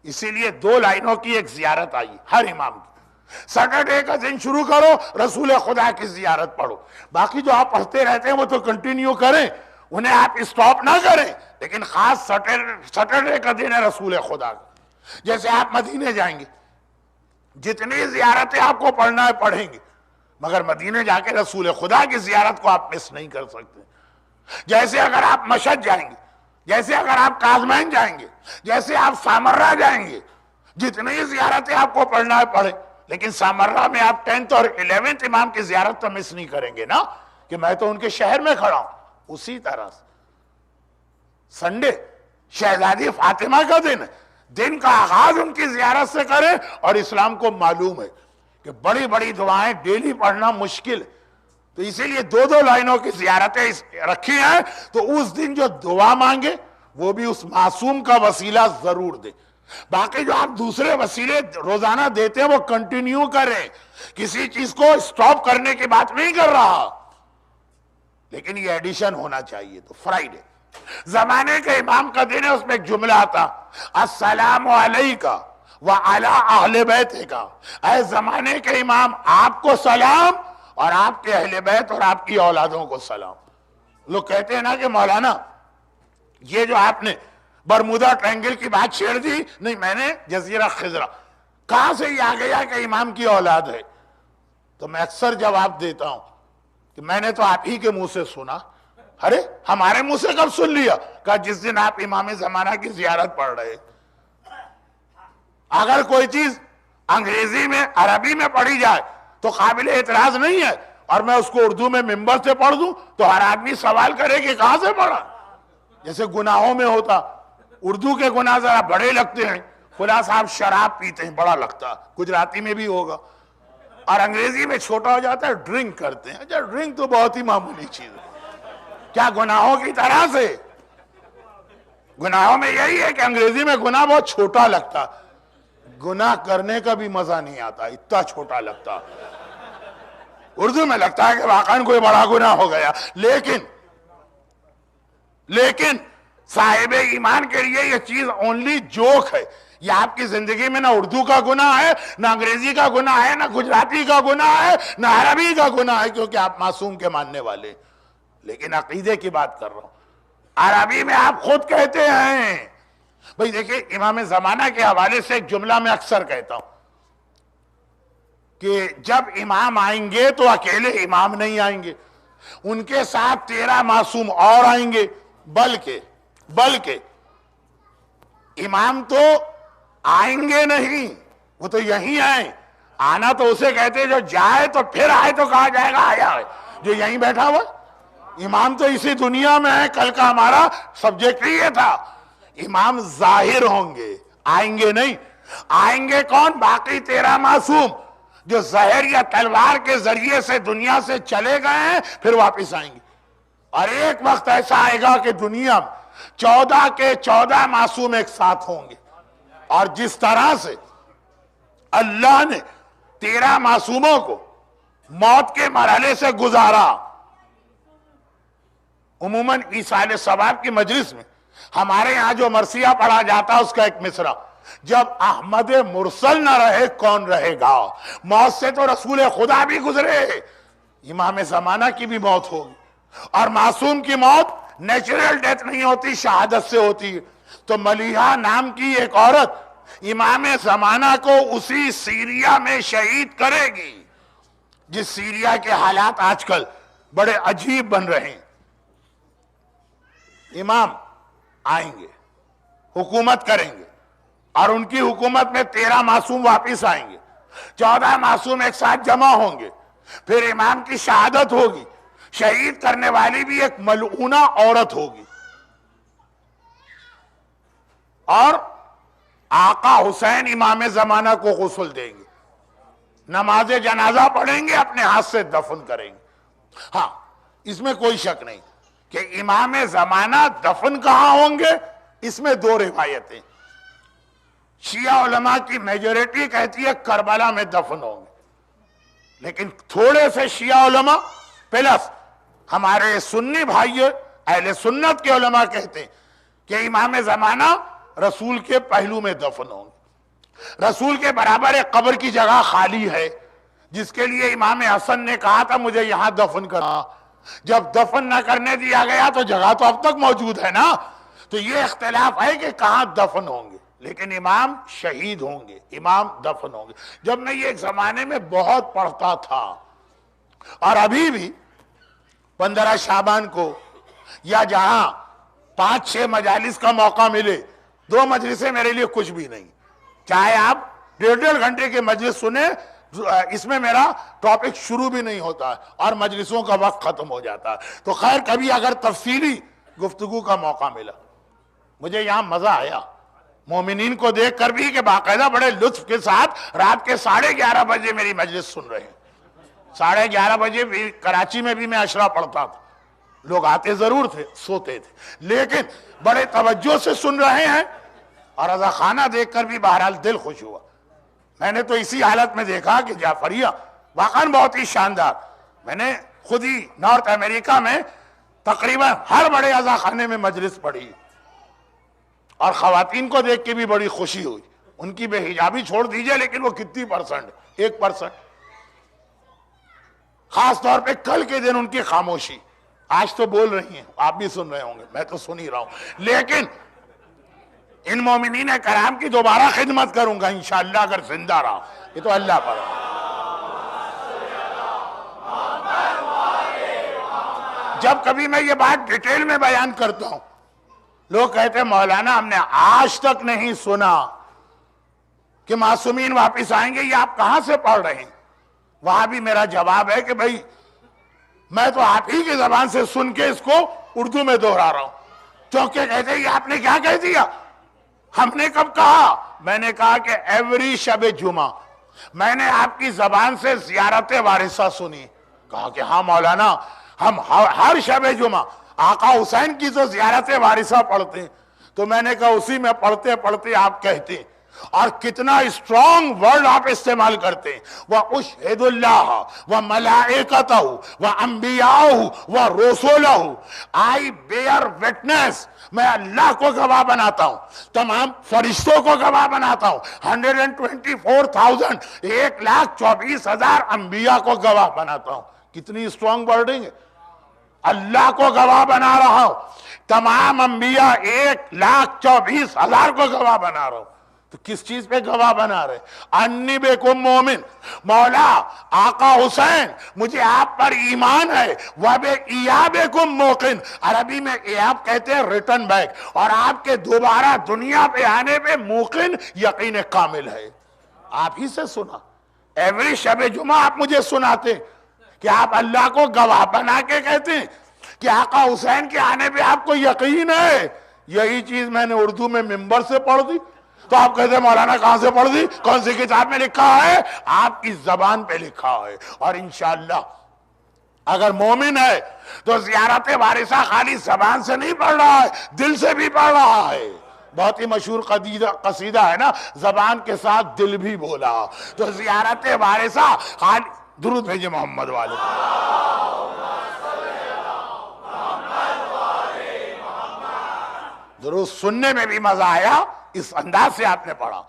اسی لیے 2 لائنوں کی ایک زیارت آئی ہر امام کی. سیٹرڈے کا دن شروع کرو، رسول خدا کی زیارت پڑھو. باقی جو آپ پڑھتے رہتے ہیں وہ تو کنٹینیو کریں، انہیں آپ اسٹاپ نہ کریں، لیکن خاص سیٹرڈے کا دن ہے رسول خدا کا. جیسے آپ مدینے جائیں گے، جتنی زیارتیں آپ کو پڑھنا ہے پڑھیں گے، مگر مدینے جا کے رسول خدا کی زیارت کو آپ مس نہیں کر سکتے. جیسے اگر آپ مشہد جائیں گے، جیسے اگر آپ کاظمین جائیں گے، جیسے آپ سامرہ جائیں گے، جتنی زیارتیں آپ کو پڑھنا ہے پڑھیں، لیکن سامرہ میں آپ 10th اور 11th امام کی زیارت تو مس نہیں کریں گے نا، کہ میں تو ان کے شہر میں کھڑا ہوں. اسی طرح سے سنڈے شہزادی فاطمہ کا دن کا آغاز ان کی زیارت سے کریں. اور اسلام کو معلوم ہے کہ بڑی بڑی دعائیں ڈیلی پڑھنا مشکل ہے، تو اسی لیے 2 لائنوں کی زیارتیں رکھی ہیں. تو اس دن جو دعا مانگے وہ بھی اس معصوم کا وسیلہ ضرور دے. باقی جو آپ دوسرے وسیلے روزانہ دیتے ہیں وہ کنٹینیو کریں، کسی چیز کو اسٹاپ کرنے کی بات نہیں کر رہا، لیکن یہ ایڈیشن ہونا چاہیے. تو فرائیڈے زمانے کے امام کا دن ہے، اس میں ایک جملہ آتا، السلام علیکہ وعلی اہل بیتک. اے زمانے کے امام، آپ کو سلام اور آپ کے اہل بیت اور آپ کی اولادوں کو سلام. لوگ کہتے ہیں نا کہ مولانا یہ جو آپ نے برمودا ٹرینگل کی بات چھیڑ دی، نہیں، میں نے جزیرہ خضرہ، کہاں سے یہ آ گیا کہ امام کی اولاد ہے؟ تو میں اکثر جواب دیتا ہوں کہ میں نے تو آپ ہی کے منہ سے سنا. ارے ہمارے منہ سے کب سن لیا؟ کہ جس دن آپ امام زمانہ کی زیارت پڑھ رہے. اگر کوئی چیز انگریزی میں عربی میں پڑھی جائے تو قابل اعتراض نہیں ہے، اور میں اس کو اردو میں منبر سے پڑھ دوں تو ہر آدمی سوال کرے کہ کہاں سے پڑھا. جیسے گناہوں میں ہوتا، اردو کے گناہ ذرا بڑے لگتے ہیں، فلاں صاحب شراب پیتے ہیں، بڑا لگتا، گجراتی میں بھی ہوگا، اور انگریزی میں چھوٹا ہو جاتا ہے، ڈرنک کرتے ہیں. اچھا ڈرنک تو بہت ہی معمولی چیز ہے، کیا گناہوں کی طرح سے؟ گناہوں میں یہی ہے کہ انگریزی میں گناہ بہت چھوٹا لگتا، گناہ کرنے کا بھی مزہ نہیں آتا، اتنا چھوٹا لگتا. اردو میں لگتا ہے کہ واقعاً کوئی بڑا گناہ ہو گیا. لیکن صاحب ایمان کے لیے یہ چیز اونلی جوک ہے. یہ آپ کی زندگی میں نہ اردو کا گناہ ہے، نہ انگریزی کا گناہ ہے، نہ گجراتی کا گناہ ہے، نہ عربی کا گناہ ہے، کیونکہ آپ معصوم کے ماننے والے. لیکن عقیدے کی بات کر رہا ہوں. عربی میں آپ خود کہتے ہیں، بھئی دیکھیں امام زمانہ کے حوالے سے ایک جملہ میں اکثر کہتا ہوں کہ جب امام آئیں گے تو اکیلے امام نہیں آئیں گے، ان کے ساتھ 13 معصوم اور آئیں گے. بلکہ امام تو آئیں گے نہیں، وہ تو یہیں آئیں، آنا تو اسے کہتے جو جائے تو پھر آئے تو کہا جائے گا آیا ہے، جو یہیں بیٹھا ہوا۔ امام تو اسی دنیا میں ہے، کل کا ہمارا سبجیکٹ ہی یہ تھا۔ امام ظاہر ہوں گے، آئیں گے نہیں۔ آئیں گے کون؟ باقی 13 معصوم جو زہر یا تلوار کے ذریعے سے دنیا سے چلے گئے ہیں، پھر واپس آئیں گے۔ اور ایک وقت ایسا آئے گا کہ دنیا میں 14 کے 14 معصوم ایک ساتھ ہوں گے۔ اور جس طرح سے اللہ نے 13 معصوموں کو موت کے مرحلے سے گزارا، عموماً عیسائل ثواب کی مجلس میں ہمارے ہاں جو مرثیہ پڑھا جاتا ہے اس کا ایک مصرع، جب احمد مرسل نہ رہے کون رہے گا؟ موت سے تو رسول خدا بھی گزرے، امام زمانہ کی بھی موت ہوگی، اور معصوم کی موت نیچرل ڈیتھ نہیں ہوتی، شہادت سے ہوتی ہے۔ تو ملیحہ نام کی ایک عورت امام زمانہ کو اسی سیریا میں شہید کرے گی، جس سیریا کے حالات آج کل بڑے عجیب بن رہے ہیں۔ امام آئیں گے، حکومت کریں گے، اور ان کی حکومت میں 13 معصوم واپس آئیں گے، 14 معصوم ایک ساتھ جمع ہوں گے، پھر امام کی شہادت ہوگی۔ شہید کرنے والی بھی ایک ملعونہ عورت ہوگی، اور آقا حسین امام زمانہ کو غسل دیں گے، نماز جنازہ پڑھیں گے، اپنے ہاتھ سے دفن کریں گے۔ ہاں، اس میں کوئی شک نہیں کہ امام زمانہ دفن کہاں ہوں گے، اس میں 2 روایتیں۔ شیعہ علماء کی میجورٹی کہتی ہے کربلا میں دفن ہوں گے، لیکن تھوڑے سے شیعہ علماء پلس ہمارے سنی بھائی اہل سنت کے علماء کہتے ہیں کہ امام زمانہ رسول کے پہلو میں دفن ہوں گے۔ رسول کے برابر ایک قبر کی جگہ خالی ہے، جس کے لیے امام حسن نے کہا تھا مجھے یہاں دفن کرنا۔ جب دفن نہ کرنے دیا گیا تو جگہ تو اب تک موجود ہے نا، تو یہ اختلاف ہے کہ کہاں دفن ہوں گے، لیکن امام شہید ہوں گے، امام دفن ہوں گے۔ جب میں یہ ایک زمانے میں بہت پڑھتا تھا، اور ابھی بھی 15 شعبان کو یا جہاں 5-6 مجالس کا موقع ملے، 2 مجلسیں میرے لیے کچھ بھی نہیں، چاہے آپ 1.5 گھنٹے کے مجلس سنیں، اس میں میرا ٹاپک شروع بھی نہیں ہوتا ہے اور مجلسوں کا وقت ختم ہو جاتا ہے۔ تو خیر کبھی اگر تفصیلی گفتگو کا موقع ملا، مجھے یہاں مزہ آیا مومنین کو دیکھ کر بھی کہ باقاعدہ بڑے لطف کے ساتھ رات کے 11:30 بجے میری مجلس سن رہے ہیں۔ 11:30 بجے بھی کراچی میں بھی میں عشرہ پڑھتا تھا، لوگ آتے ضرور تھے، سوتے تھے، لیکن بڑے توجہ سے سن رہے ہیں، اور رضا خانہ دیکھ کر بھی بہرحال دل خوش ہوا۔ میں نے تو اسی حالت میں دیکھا کہ جعفریہ واقعاً بہت ہی شاندار، میں نے خود ہی نارتھ امریکہ میں تقریباً ہر بڑے رضا خانے میں مجلس پڑھی، اور خواتین کو دیکھ کے بھی بڑی خوشی ہوئی۔ ان کی بے حجابی چھوڑ دیجئے، لیکن وہ کتنی پرسنٹ؟ 1%۔ خاص طور پہ کل کے دن ان کی خاموشی، آج تو بول رہی ہیں، آپ بھی سن رہے ہوں گے، میں تو سن ہی رہا ہوں، لیکن ان مومنین کرام کی دوبارہ خدمت کروں گا انشاءاللہ اگر زندہ رہا، یہ تو اللہ پر ہے۔ جب کبھی میں یہ بات ڈیٹیل میں بیان کرتا ہوں، لوگ کہتے ہیں مولانا ہم نے آج تک نہیں سنا کہ معصومین واپس آئیں گے، یہ آپ کہاں سے پڑھ رہے ہیں؟ وہاں بھی میرا جواب ہے کہ بھائی میں تو آپ ہی کی زبان سے سن کے اس کو اردو میں دہرا رہا ہوں، کیونکہ کہتے ہیں یہ آپ نے کیا کہہ دیا؟ ہم نے کب کہا؟ میں نے کہا کہ ایوری شب جمعہ میں نے آپ کی زبان سے زیارت وارثہ سنی۔ کہا کہ ہاں مولانا ہم ہر شب جمعہ آقا حسین کی تو زیارت وارثہ پڑھتے ہیں۔ تو میں نے کہا اسی میں پڑھتے پڑھتے آپ کہتے ہیں، اور کتنا اسٹرانگ ورڈ آپ استعمال کرتے ہیں، وَأُشْهِدُ اللَّهَ وَمَلَائِكَتَهُ وَأَنْبِيَاءَهُ وَرُسُلَهُ I bear witness، میں اللہ کو گواہ بناتا ہوں، تمام فرشتوں کو گواہ بناتا ہوں، 124,000 1,24,000 انبیاء کو گواہ بناتا ہوں۔ کتنی اسٹرانگ ورڈنگ ہے، اللہ کو گواہ بنا رہا ہوں، تمام انبیاء 1,24,000 کو گواہ بنا رہا ہوں۔ تو کس چیز پہ گواہ بنا رہے؟ انی بکم مومن، مولا آقا حسین مجھے آپ پر ایمان ہے، وَبِإِيَابِكُمْ موقن، عربی میں ایاب کہتے ہیں ریٹرن بیک، اور آپ کے دوبارہ دنیا پہ آنے پہ موقن یقین کامل ہے۔ آپ ہی سے سنا ایوری شب جمعہ آپ مجھے سناتے کہ آپ اللہ کو گواہ بنا کے کہتے ہیں کہ آقا حسین کے آنے پہ آپ کو یقین ہے. یہی چیز میں نے اردو میں ممبر سے پڑھ دی تو آپ کہتے ہیں مولانا کہاں سے پڑھ دی, کون سی کتاب میں لکھا ہے؟ آپ کی زبان پہ لکھا ہے. اور انشاءاللہ اگر مومن ہے تو زیارت وارثہ خالی زبان سے نہیں پڑھ رہا ہے, دل سے بھی پڑھ رہا ہے. بہت ہی مشہور قصیدہ ہے نا, زبان کے ساتھ دل بھی بولا. تو زیارت وارثہ خالی, درود بھیجے محمد والے. درود سننے میں بھی مزہ آیا, اس انداز سے آپ نے پڑھا.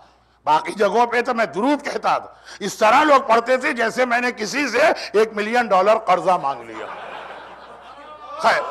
باقی جگہوں پہ تو میں درود کہتا تھا, اس طرح لوگ پڑھتے تھے جیسے میں نے کسی سے $1 ملین قرضہ مانگ لیا. خیر,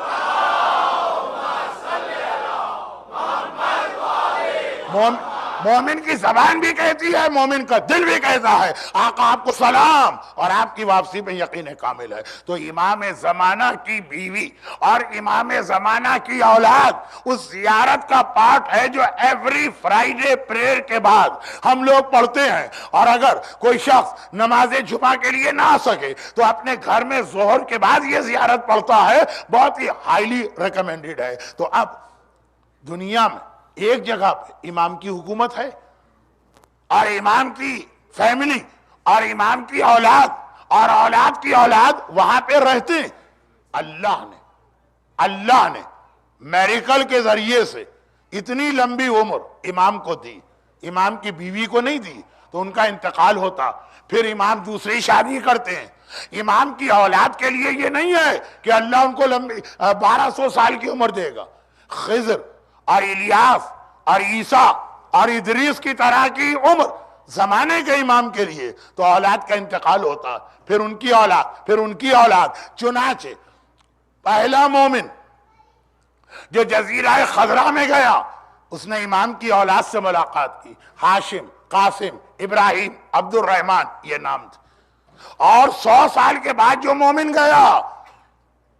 مومن کی زبان بھی کہتی ہے, مومن کا دل بھی کہتا ہے آقا آپ کو سلام, اور آپ کی واپسی پہ یقین کامل ہے. تو امام زمانہ کی بیوی اور امام زمانہ کی اولاد اس زیارت کا پارٹ ہے جو ایوری فرائیڈے پریئر کے بعد ہم لوگ پڑھتے ہیں. اور اگر کوئی شخص نماز جمعہ کے لیے نہ آ سکے تو اپنے گھر میں ظہر کے بعد یہ زیارت پڑھتا ہے, بہت ہی ہائیلی ریکمینڈڈ ہے. تو اب دنیا میں ایک جگہ پہ امام کی حکومت ہے, اور امام کی فیملی اور امام کی اولاد اور اولاد کی اولاد وہاں پہ رہتے ہیں. اللہ نے میریکل کے ذریعے سے اتنی لمبی عمر امام کو دی, امام کی بیوی کو نہیں دی. تو ان کا انتقال ہوتا, پھر امام دوسری شادی کرتے ہیں. امام کی اولاد کے لیے یہ نہیں ہے کہ اللہ ان کو 1200 سال کی عمر دے گا. خضر اور الیاس اور عیسیٰ اور ادریس کی طرح کی عمر زمانے کے امام کے لیے. تو اولاد کا انتقال ہوتا, پھر ان کی اولاد, پھر ان کی اولاد. چنانچہ پہلا مومن جو جزیرہ خضرا میں گیا اس نے امام کی اولاد سے ملاقات کی. ہاشم, قاسم, ابراہیم, عبد الرحمن یہ نام تھے. اور 100 سال کے بعد جو مومن گیا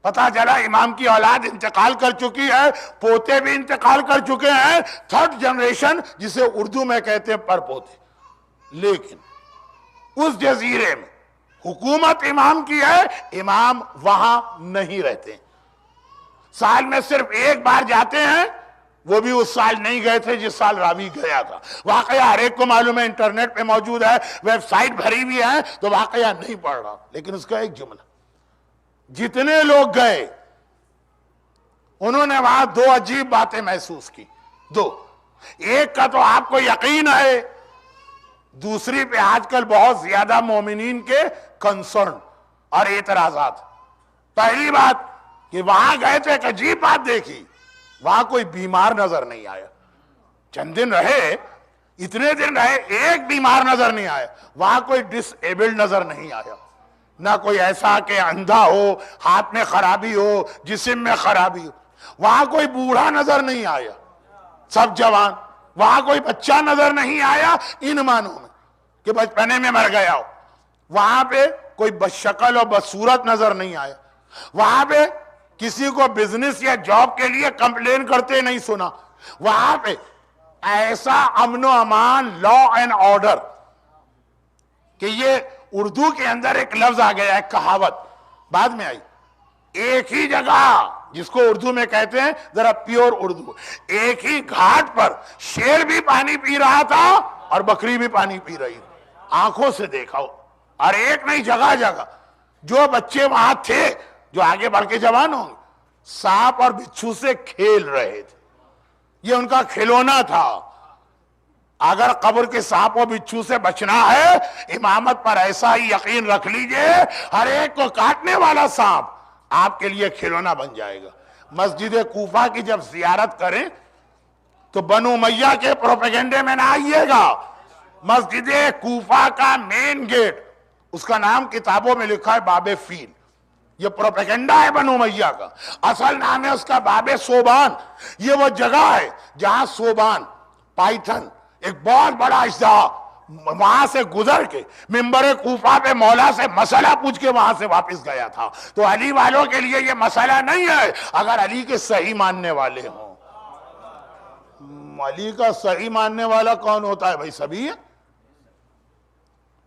پتا چلا امام کی اولاد انتقال کر چکی ہے, پوتے بھی انتقال کر چکے ہیں, 3rd جنریشن جسے اردو میں کہتے ہیں پر پوتے. لیکن اس جزیرے میں حکومت امام کی ہے, امام وہاں نہیں رہتے. سال میں صرف ایک بار جاتے ہیں, وہ بھی اس سال نہیں گئے تھے جس سال راوی گیا تھا. واقعہ ہر ایک کو معلوم ہے, انٹرنیٹ پہ موجود ہے, ویب سائٹ بھری بھی ہے, تو واقعہ نہیں پڑھ رہا. لیکن اس کا ایک جملہ, جتنے لوگ گئے انہوں نے وہاں 2 عجیب باتیں محسوس کی. 2, ایک کا تو آپ کو یقین ہے, دوسری پہ آج کل بہت زیادہ مومنین کے کنسرن اور اعتراضات. پہلی بات کہ وہاں گئے تو ایک عجیب بات دیکھی, وہاں کوئی بیمار نظر نہیں آیا. چند دن رہے, اتنے دن رہے, ایک بیمار نظر نہیں آیا. وہاں کوئی ڈس ایبلڈ نظر نہیں آیا, نہ کوئی ایسا کہ اندھا ہو, ہاتھ میں خرابی ہو, جسم میں خرابی ہو. وہاں کوئی بوڑھا نظر نہیں آیا, سب جوان. وہاں کوئی بچہ نظر نہیں آیا ان معنوں میں کہ بچپنے میں مر گیا ہو. وہاں پہ کوئی بدشکل اور بدصورت نظر نہیں آیا. وہاں پہ کسی کو بزنس یا جاب کے لیے کمپلین کرتے نہیں سنا. وہاں پہ ایسا امن و امان, لا اینڈ آرڈر, کہ یہ اردو کے اندر ایک لفظ آ گیا ہے, کہاوت بعد میں آئی. ایک ہی جگہ جس کو اردو میں کہتے ہیں ذرا پیور اردو, ایک ہی گھاٹ پر شیر بھی پانی پی رہا تھا اور بکری بھی پانی پی رہی تھی. آنکھوں سے دیکھا ہو, اور ایک نہیں, جگہ جگہ. جو بچے وہاں تھے جو آگے بڑھ کے جوان ہوں گے, سانپ اور بچھو سے کھیل رہے تھے. یہ ان کا کھلونا تھا. اگر قبر کے سانپ و بچھو سے بچنا ہے, امامت پر ایسا ہی یقین رکھ لیجئے, ہر ایک کو کاٹنے والا سانپ آپ کے لیے کھلونا بن جائے گا. مسجد کوفہ کی جب زیارت کریں تو بنو امیہ کے پروپیگنڈے میں نہ آئیے گا. مسجد کوفہ کا مین گیٹ, اس کا نام کتابوں میں لکھا ہے باب فیل. یہ پروپیگنڈا ہے بنو امیہ کا. اصل نام ہے اس کا باب صوبان. یہ وہ جگہ ہے جہاں صوبان, پائتھن, ایک بہت بڑا اجدہا, وہاں سے گزر کے منبر کوفہ پہ مولا سے مسئلہ پوچھ کے وہاں سے واپس گیا تھا. تو علی والوں کے لیے یہ مسئلہ نہیں ہے اگر علی کے صحیح ماننے والے ہوں. علی کا صحیح ماننے والا کون ہوتا ہے بھائی؟ سبھی ہے.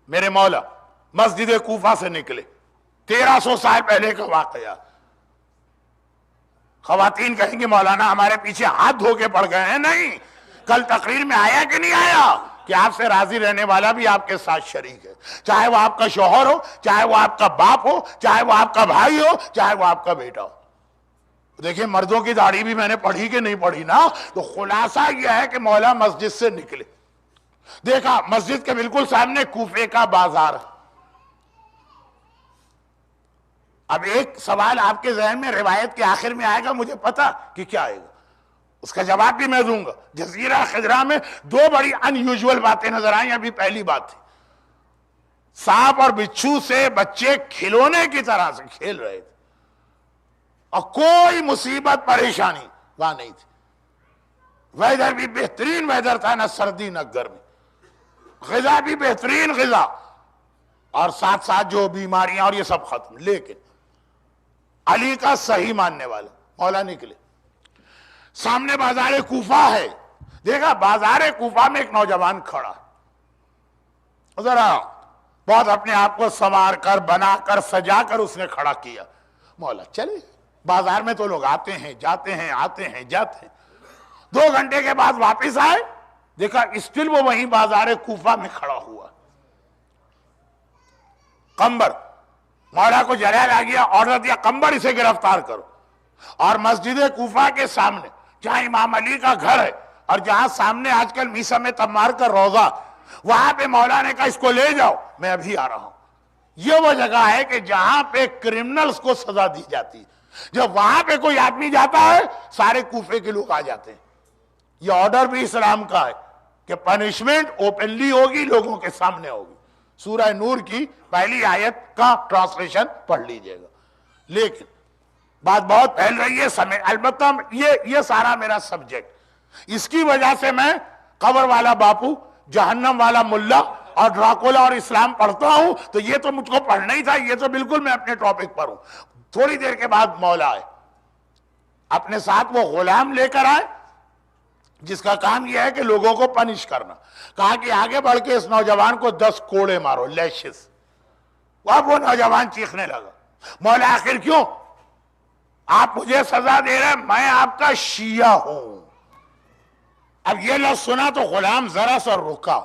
میرے مولا مسجد کوفہ سے نکلے، 1300 سال پہلے کا واقعہ۔ خواتین کہیں گے مولانا ہمارے پیچھے ہاتھ دھو کے پڑ گئے ہیں، نہیں، کل تقریر میں آیا کہ نہیں آیا کہ آپ سے راضی رہنے والا بھی آپ کے ساتھ شریک ہے، چاہے وہ آپ کا شوہر ہو، چاہے وہ آپ کا باپ ہو، چاہے وہ آپ کا بھائی ہو، چاہے وہ آپ کا بیٹا ہو۔ دیکھیں مردوں کی داڑھی بھی میں نے پڑھی کہ نہیں پڑھی نا، تو خلاصہ یہ ہے کہ مولا مسجد سے نکلے، دیکھا مسجد کے بالکل سامنے کوفے کا بازار۔ اب ایک سوال آپ کے ذہن میں روایت کے آخر میں آئے گا، مجھے پتا کہ کیا آئے گا، اس کا جواب بھی میں دوں گا۔ جزیرہ خضرا میں دو بڑی ان یوزول باتیں نظر آئیں۔ ابھی پہلی بات تھی، سانپ اور بچھو سے بچے کھلونے کی طرح سے کھیل رہے تھے اور کوئی مصیبت پریشانی وہاں نہیں تھی۔ ویدر بھی بہترین ویدر تھا، نہ سردی نہ گرمی، غذا بھی بہترین غذا، اور ساتھ ساتھ جو بیماریاں اور یہ سب ختم۔ لیکن علی کا صحیح ماننے والا مولا نکلے، سامنے بازار کوفہ ہے، دیکھا بازار کوفہ میں ایک نوجوان کھڑا، ذرا بہت اپنے آپ کو سنوار کر بنا کر سجا کر اس نے کھڑا کیا۔ مولا چلے، بازار میں تو لوگ آتے ہیں جاتے ہیں، آتے ہیں جاتے ہیں۔ 2 گھنٹے کے بعد واپس آئے، دیکھا اسٹل وہ وہیں بازار کوفہ میں کھڑا ہوا۔ قمبر، مولا کو جلال آ گیا، آرڈر دیا قمبر اسے گرفتار کرو، اور مسجد کوفہ کے سامنے جہاں امام علی کا گھر ہے اور جہاں سامنے آج کل میسم تمار کا روضہ، وہاں پہ مولا نے کہا اس کو لے جاؤ، میں ابھی آ رہا ہوں۔ یہ وہ جگہ ہے کہ جہاں پہ کرمنلز کو سزا دی جاتی ہے، جب وہاں پہ کوئی آدمی جاتا ہے سارے کوفے کے لوگ آ جاتے ہیں۔ یہ آرڈر بھی اسلام کا ہے کہ پنشمنٹ اوپنلی ہوگی، لوگوں کے سامنے ہوگی۔ سورہ نور کی پہلی آیت کا ٹرانسلیشن پڑھ لیجئے گا۔ لیکن بات بہت پھیل رہی ہے، البتہ یہ سارا میرا سبجیکٹ، اس کی وجہ سے میں قبر والا باپو، جہنم والا ملا اور ڈراکولا اور اسلام پڑھتا ہوں، تو یہ تو مجھ کو پڑھنا ہی تھا، یہ تو بالکل میں اپنے ٹاپک پر ہوں۔ تھوڑی دیر کے بعد مولا آئے، اپنے ساتھ وہ غلام لے کر آئے جس کا کام یہ ہے کہ لوگوں کو پنش کرنا۔ کہا کہ آگے بڑھ کے اس نوجوان کو 10 کوڑے مارو، لیشز۔ اب وہ نوجوان چیخنے لگا، مولا آخر کیوں؟ آپ مجھے سزا دے رہے ہیں، میں آپ کا شیعہ ہوں۔ اب یہ لفظ سنا تو غلام ذرا سا رکا،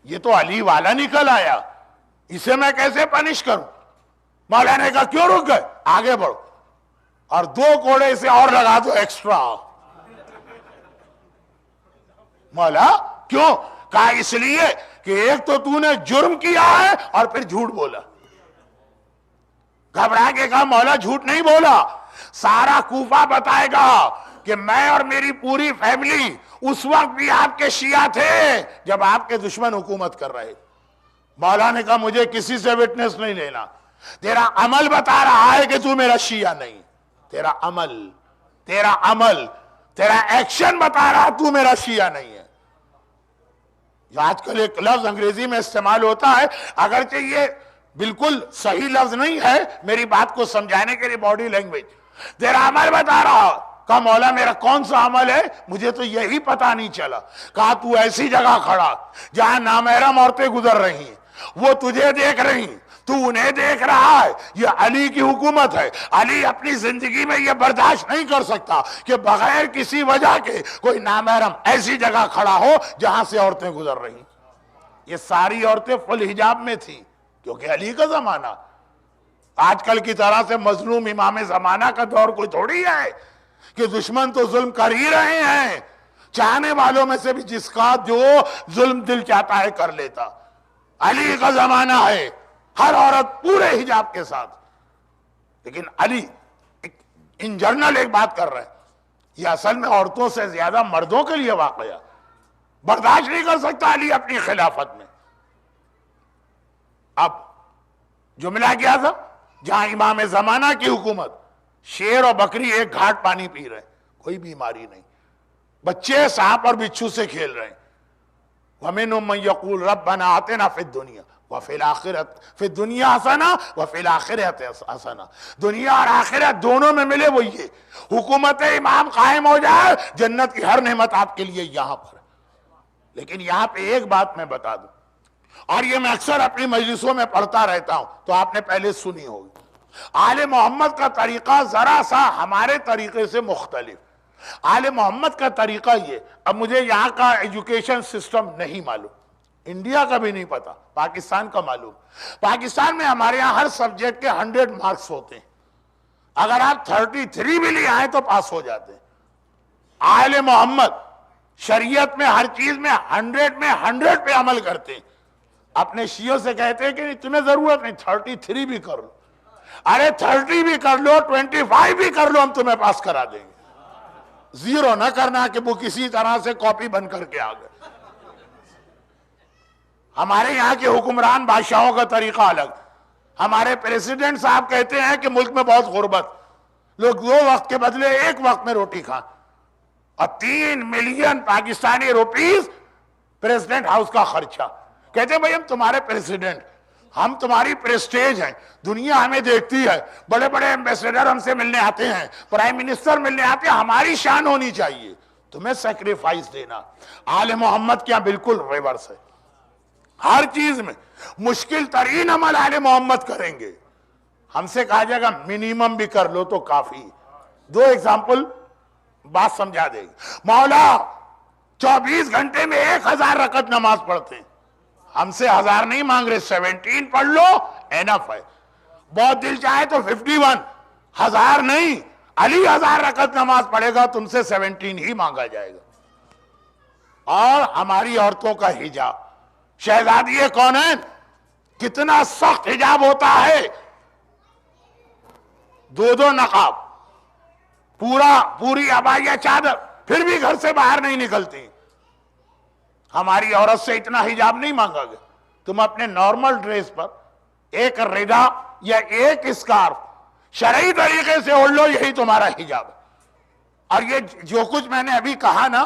یہ تو علی والا نکل آیا، اسے میں کیسے پنش کروں؟ مولا نے کہا کیوں رک گئے؟ آگے بڑھو اور 2 کوڑے اسے اور لگا دو ایکسٹرا۔ مولا کیوں؟ کہا اس لیے کہ ایک تو نے جرم کیا ہے اور پھر جھوٹ بولا۔ گھبرا کے کہا مولا جھوٹ نہیں بولا، سارا کوفہ بتائے گا کہ میں اور میری پوری فیملی اس وقت بھی آپ کے شیعہ تھے جب آپ کے دشمن حکومت کر رہے۔ مولا نے کہا مجھے کسی سے وٹنس نہیں لینا، تیرا عمل بتا رہا ہے کہ تو میرا شیعہ نہیں، تیرا عمل تیرا ایکشن بتا رہا تو میرا شیعہ نہیں ہے۔ آج کل ایک لفظ انگریزی میں استعمال ہوتا ہے، اگرچہ یہ بالکل صحیح لفظ نہیں ہے، میری بات کو سمجھانے کے لیے باڈی لینگویج، تیرا عمل بتا رہا۔ کہا مولا میرا کون سا عمل ہے؟ مجھے تو یہی پتا نہیں چلا۔ کہا تو ایسی جگہ کھڑا جہاں نامحرم عورتیں گزر رہی ہیں، وہ تجھے دیکھ رہی ہیں، تو انہیں دیکھ رہا ہے، یہ علی کی حکومت ہے۔ علی اپنی زندگی میں یہ برداشت نہیں کر سکتا کہ بغیر کسی وجہ کے کوئی نامحرم ایسی جگہ کھڑا ہو جہاں سے عورتیں گزر رہی ہیں۔ یہ ساری عورتیں فل حجاب میں تھیں کیونکہ علی کا زمانہ، آج کل کی طرح سے مظلوم امام زمانہ کا دور کوئی تھوڑی ہے کہ دشمن تو ظلم کر ہی رہے ہیں، چاہنے والوں میں سے بھی جس کا جو ظلم دل چاہتا ہے کر لیتا۔ علی کا زمانہ ہے، ہر عورت پورے حجاب کے ساتھ۔ لیکن علی ان جنرل ایک بات کر رہے ہیں، یہ اصل میں عورتوں سے زیادہ مردوں کے لیے واقعہ، برداشت نہیں کر سکتا علی اپنی خلافت میں۔ اب جملہ کیا تھا؟ جہاں امام زمانہ کی حکومت، شیر اور بکری ایک گھاٹ پانی پی رہے ہیں، کوئی بیماری نہیں، بچے سانپ اور بچھو سے کھیل رہے ہیں۔ وَمِنْهُمْ مَنْ يَقُولُ رَبَّنَا آتِنَا فِي الدُّنْيَا وَفِي الْآخِرَةِ فِي الدُّنْيَا حَسَنَةً وَفِي الْآخِرَةِ حَسَنَةً، دنیا اور آخرت دونوں میں ملے وہ یہ حکومت امام قائم ہو جائے، جنت کی ہر نعمت آپ کے لیے یہاں پر۔ لیکن یہاں پہ ایک بات میں بتا دوں، اور یہ میں اکثر اپنی مجلسوں میں پڑھتا رہتا ہوں، تو آپ نے پہلے سنی ہوگی۔ آل محمد کا طریقہ ذرا سا ہمارے طریقے سے مختلف۔ آل محمد کا طریقہ یہ، اب مجھے یہاں کا ایجوکیشن سسٹم نہیں معلوم، انڈیا کا بھی نہیں پتا، پاکستان کا معلوم۔ پاکستان میں ہمارے یہاں ہر سبجیکٹ کے 100 مارکس ہوتے ہیں، اگر آپ 33 بھی لے آئیں تو پاس ہو جاتے ہیں۔ آل محمد شریعت میں ہر چیز میں 100 میں 100 پہ عمل کرتے ہیں۔ اپنے شیعوں سے کہتے ہیں کہ تمہیں ضرورت نہیں، 33 بھی کر لو، ارے 30 بھی کر لو، 25 بھی کر لو، ہم تمہیں پاس کرا دیں گے۔ زیرو نہ کرنا کہ وہ کسی طرح سے کاپی بن کر کے آ گئے۔ ہمارے یہاں کے حکمران بادشاہوں کا طریقہ الگ، ہمارے پریزیڈنٹ صاحب کہتے ہیں کہ ملک میں بہت غربت، لوگ 2 وقت کے بدلے 1 وقت میں روٹی کھائیں، اور 3 million Pakistani rupees president house کا خرچہ۔ کہتے ہیں بھائی ہم تمہارے پریزیڈنٹ، ہم تمہاری پریسٹیج ہیں، دنیا ہمیں دیکھتی ہے، بڑے بڑے ایمبیسڈر ہم سے ملنے آتے ہیں، پرائم منسٹر ملنے آتے ہیں، ہماری شان ہونی چاہیے، تمہیں سیکریفائس دینا۔ آل محمد کیا بالکل ریورس ہے، ہر چیز میں مشکل ترین عمل آل محمد کریں گے، ہم سے کہا جائے گا منیمم بھی کر لو تو کافی۔ 2 ایگزامپل بات سمجھا دے گی۔ مولا 24 گھنٹے میں 1000 رکعت نماز پڑھتے ہیں، ہم سے 1000 نہیں مانگ رہے، 17 پڑھ لو اینف ہے، بہت دل چاہے تو 51، 1000 نہیں، علی 1000 رکعت نماز پڑھے گا، تم سے 17 ہی مانگا جائے گا۔ اور ہماری عورتوں کا حجاب، شہزادی کونین کتنا سخت حجاب ہوتا ہے، 2 نقاب، پوری عبایا چادر، پھر بھی گھر سے باہر نہیں نکلتی۔ ہماری عورت سے اتنا حجاب نہیں مانگا گیا، تم اپنے نارمل ڈریس پر ایک ردا یا ایک اسکارف شرعی طریقے سے اوڑھ لو، یہی تمہارا حجاب ہے۔ اور یہ جو کچھ میں نے ابھی کہا نا،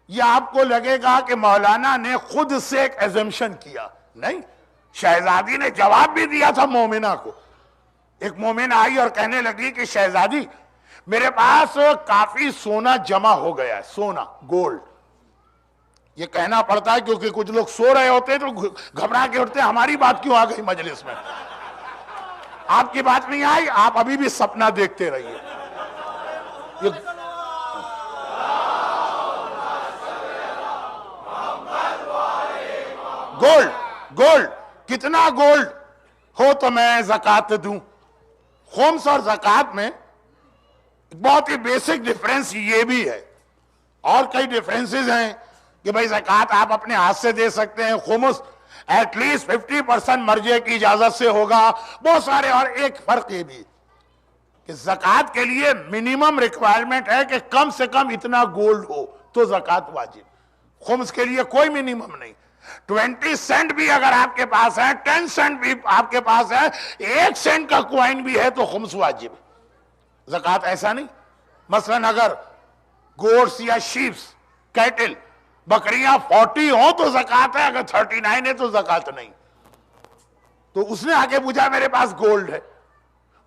یہ آپ کو لگے گا کہ مولانا نے خود سے ایک ایزمپشن کیا، نہیں، شہزادی نے جواب بھی دیا تھا مومنہ کو۔ ایک مومن آئی اور کہنے لگی کہ شہزادی میرے پاس کافی سونا جمع ہو گیا ہے، سونا، گولڈ۔ یہ کہنا پڑتا ہے کیونکہ کچھ لوگ سو رہے ہوتے ہیں تو گھبرا کے اٹھتے ہیں، ہماری بات کیوں آ گئی مجلس میں؟ آپ کی بات نہیں آئی، آپ ابھی بھی سپنا دیکھتے رہیے۔ گولڈ کتنا گولڈ ہو تو میں زکوٰۃ دوں؟ خمس اور زکوٰۃ میں بہت ہی بیسک ڈیفرنس یہ بھی ہے، اور کئی ڈیفرنسز ہیں کہ بھئی زکوٰۃ آپ اپنے ہاتھ سے دے سکتے ہیں، خمس ایٹ لیسٹ 50% مرجع کی اجازت سے ہوگا، بہت سارے۔ اور ایک فرق یہ بھی کہ زکوٰۃ کے لیے منیمم ریکوائرمنٹ ہے کہ کم سے کم اتنا گولڈ ہو تو زکوٰۃ واجب، خمس کے لیے کوئی منیمم نہیں۔ 20 سینٹ بھی اگر آپ کے پاس ہے، 10 سینٹ بھی آپ کے پاس ہے، 1 سینٹ کا کوائن بھی ہے تو خمس واجب ہے۔ زکوٰۃ ایسا نہیں، مثلا اگر گوٹس یا شیپس، کیٹل، بکریاں 40 ہوں تو زکوٰۃ ہے، اگر 39 ہے تو زکوٰۃ نہیں۔ تو اس نے آگے پوچھا میرے پاس گولڈ ہے،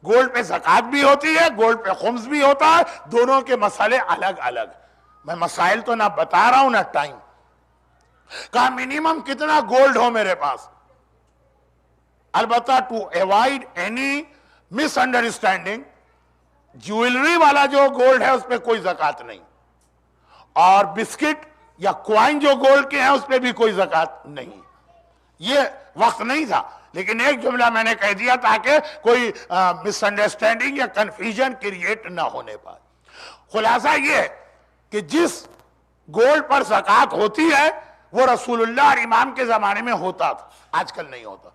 گولڈ پہ زکوٰۃ بھی ہوتی ہے، گولڈ پہ خمس بھی ہوتا ہے، دونوں کے مسئلے الگ الگ۔ میں مسائل تو نہ بتا رہا ہوں نہ ٹائم۔ کہا منیمم کتنا گولڈ ہو میرے پاس، البتہ to avoid any misunderstanding, jewellery والا جو گولڈ ہے اس پہ کوئی زکوٰۃ نہیں، اور بسکٹ یا کوائن جو گولڈ کے ہیں اس پہ بھی کوئی زکوٰۃ نہیں۔ یہ وقت نہیں تھا، لیکن ایک جملہ میں نے کہہ دیا تاکہ کوئی مس انڈرسٹینڈنگ یا کنفیوژن کریٹ نہ ہونے پائے۔ خلاصہ یہ ہے کہ جس گولڈ پر زکوٰۃ ہوتی ہے وہ رسول اللہ اور امام کے زمانے میں ہوتا تھا، آج کل نہیں ہوتا،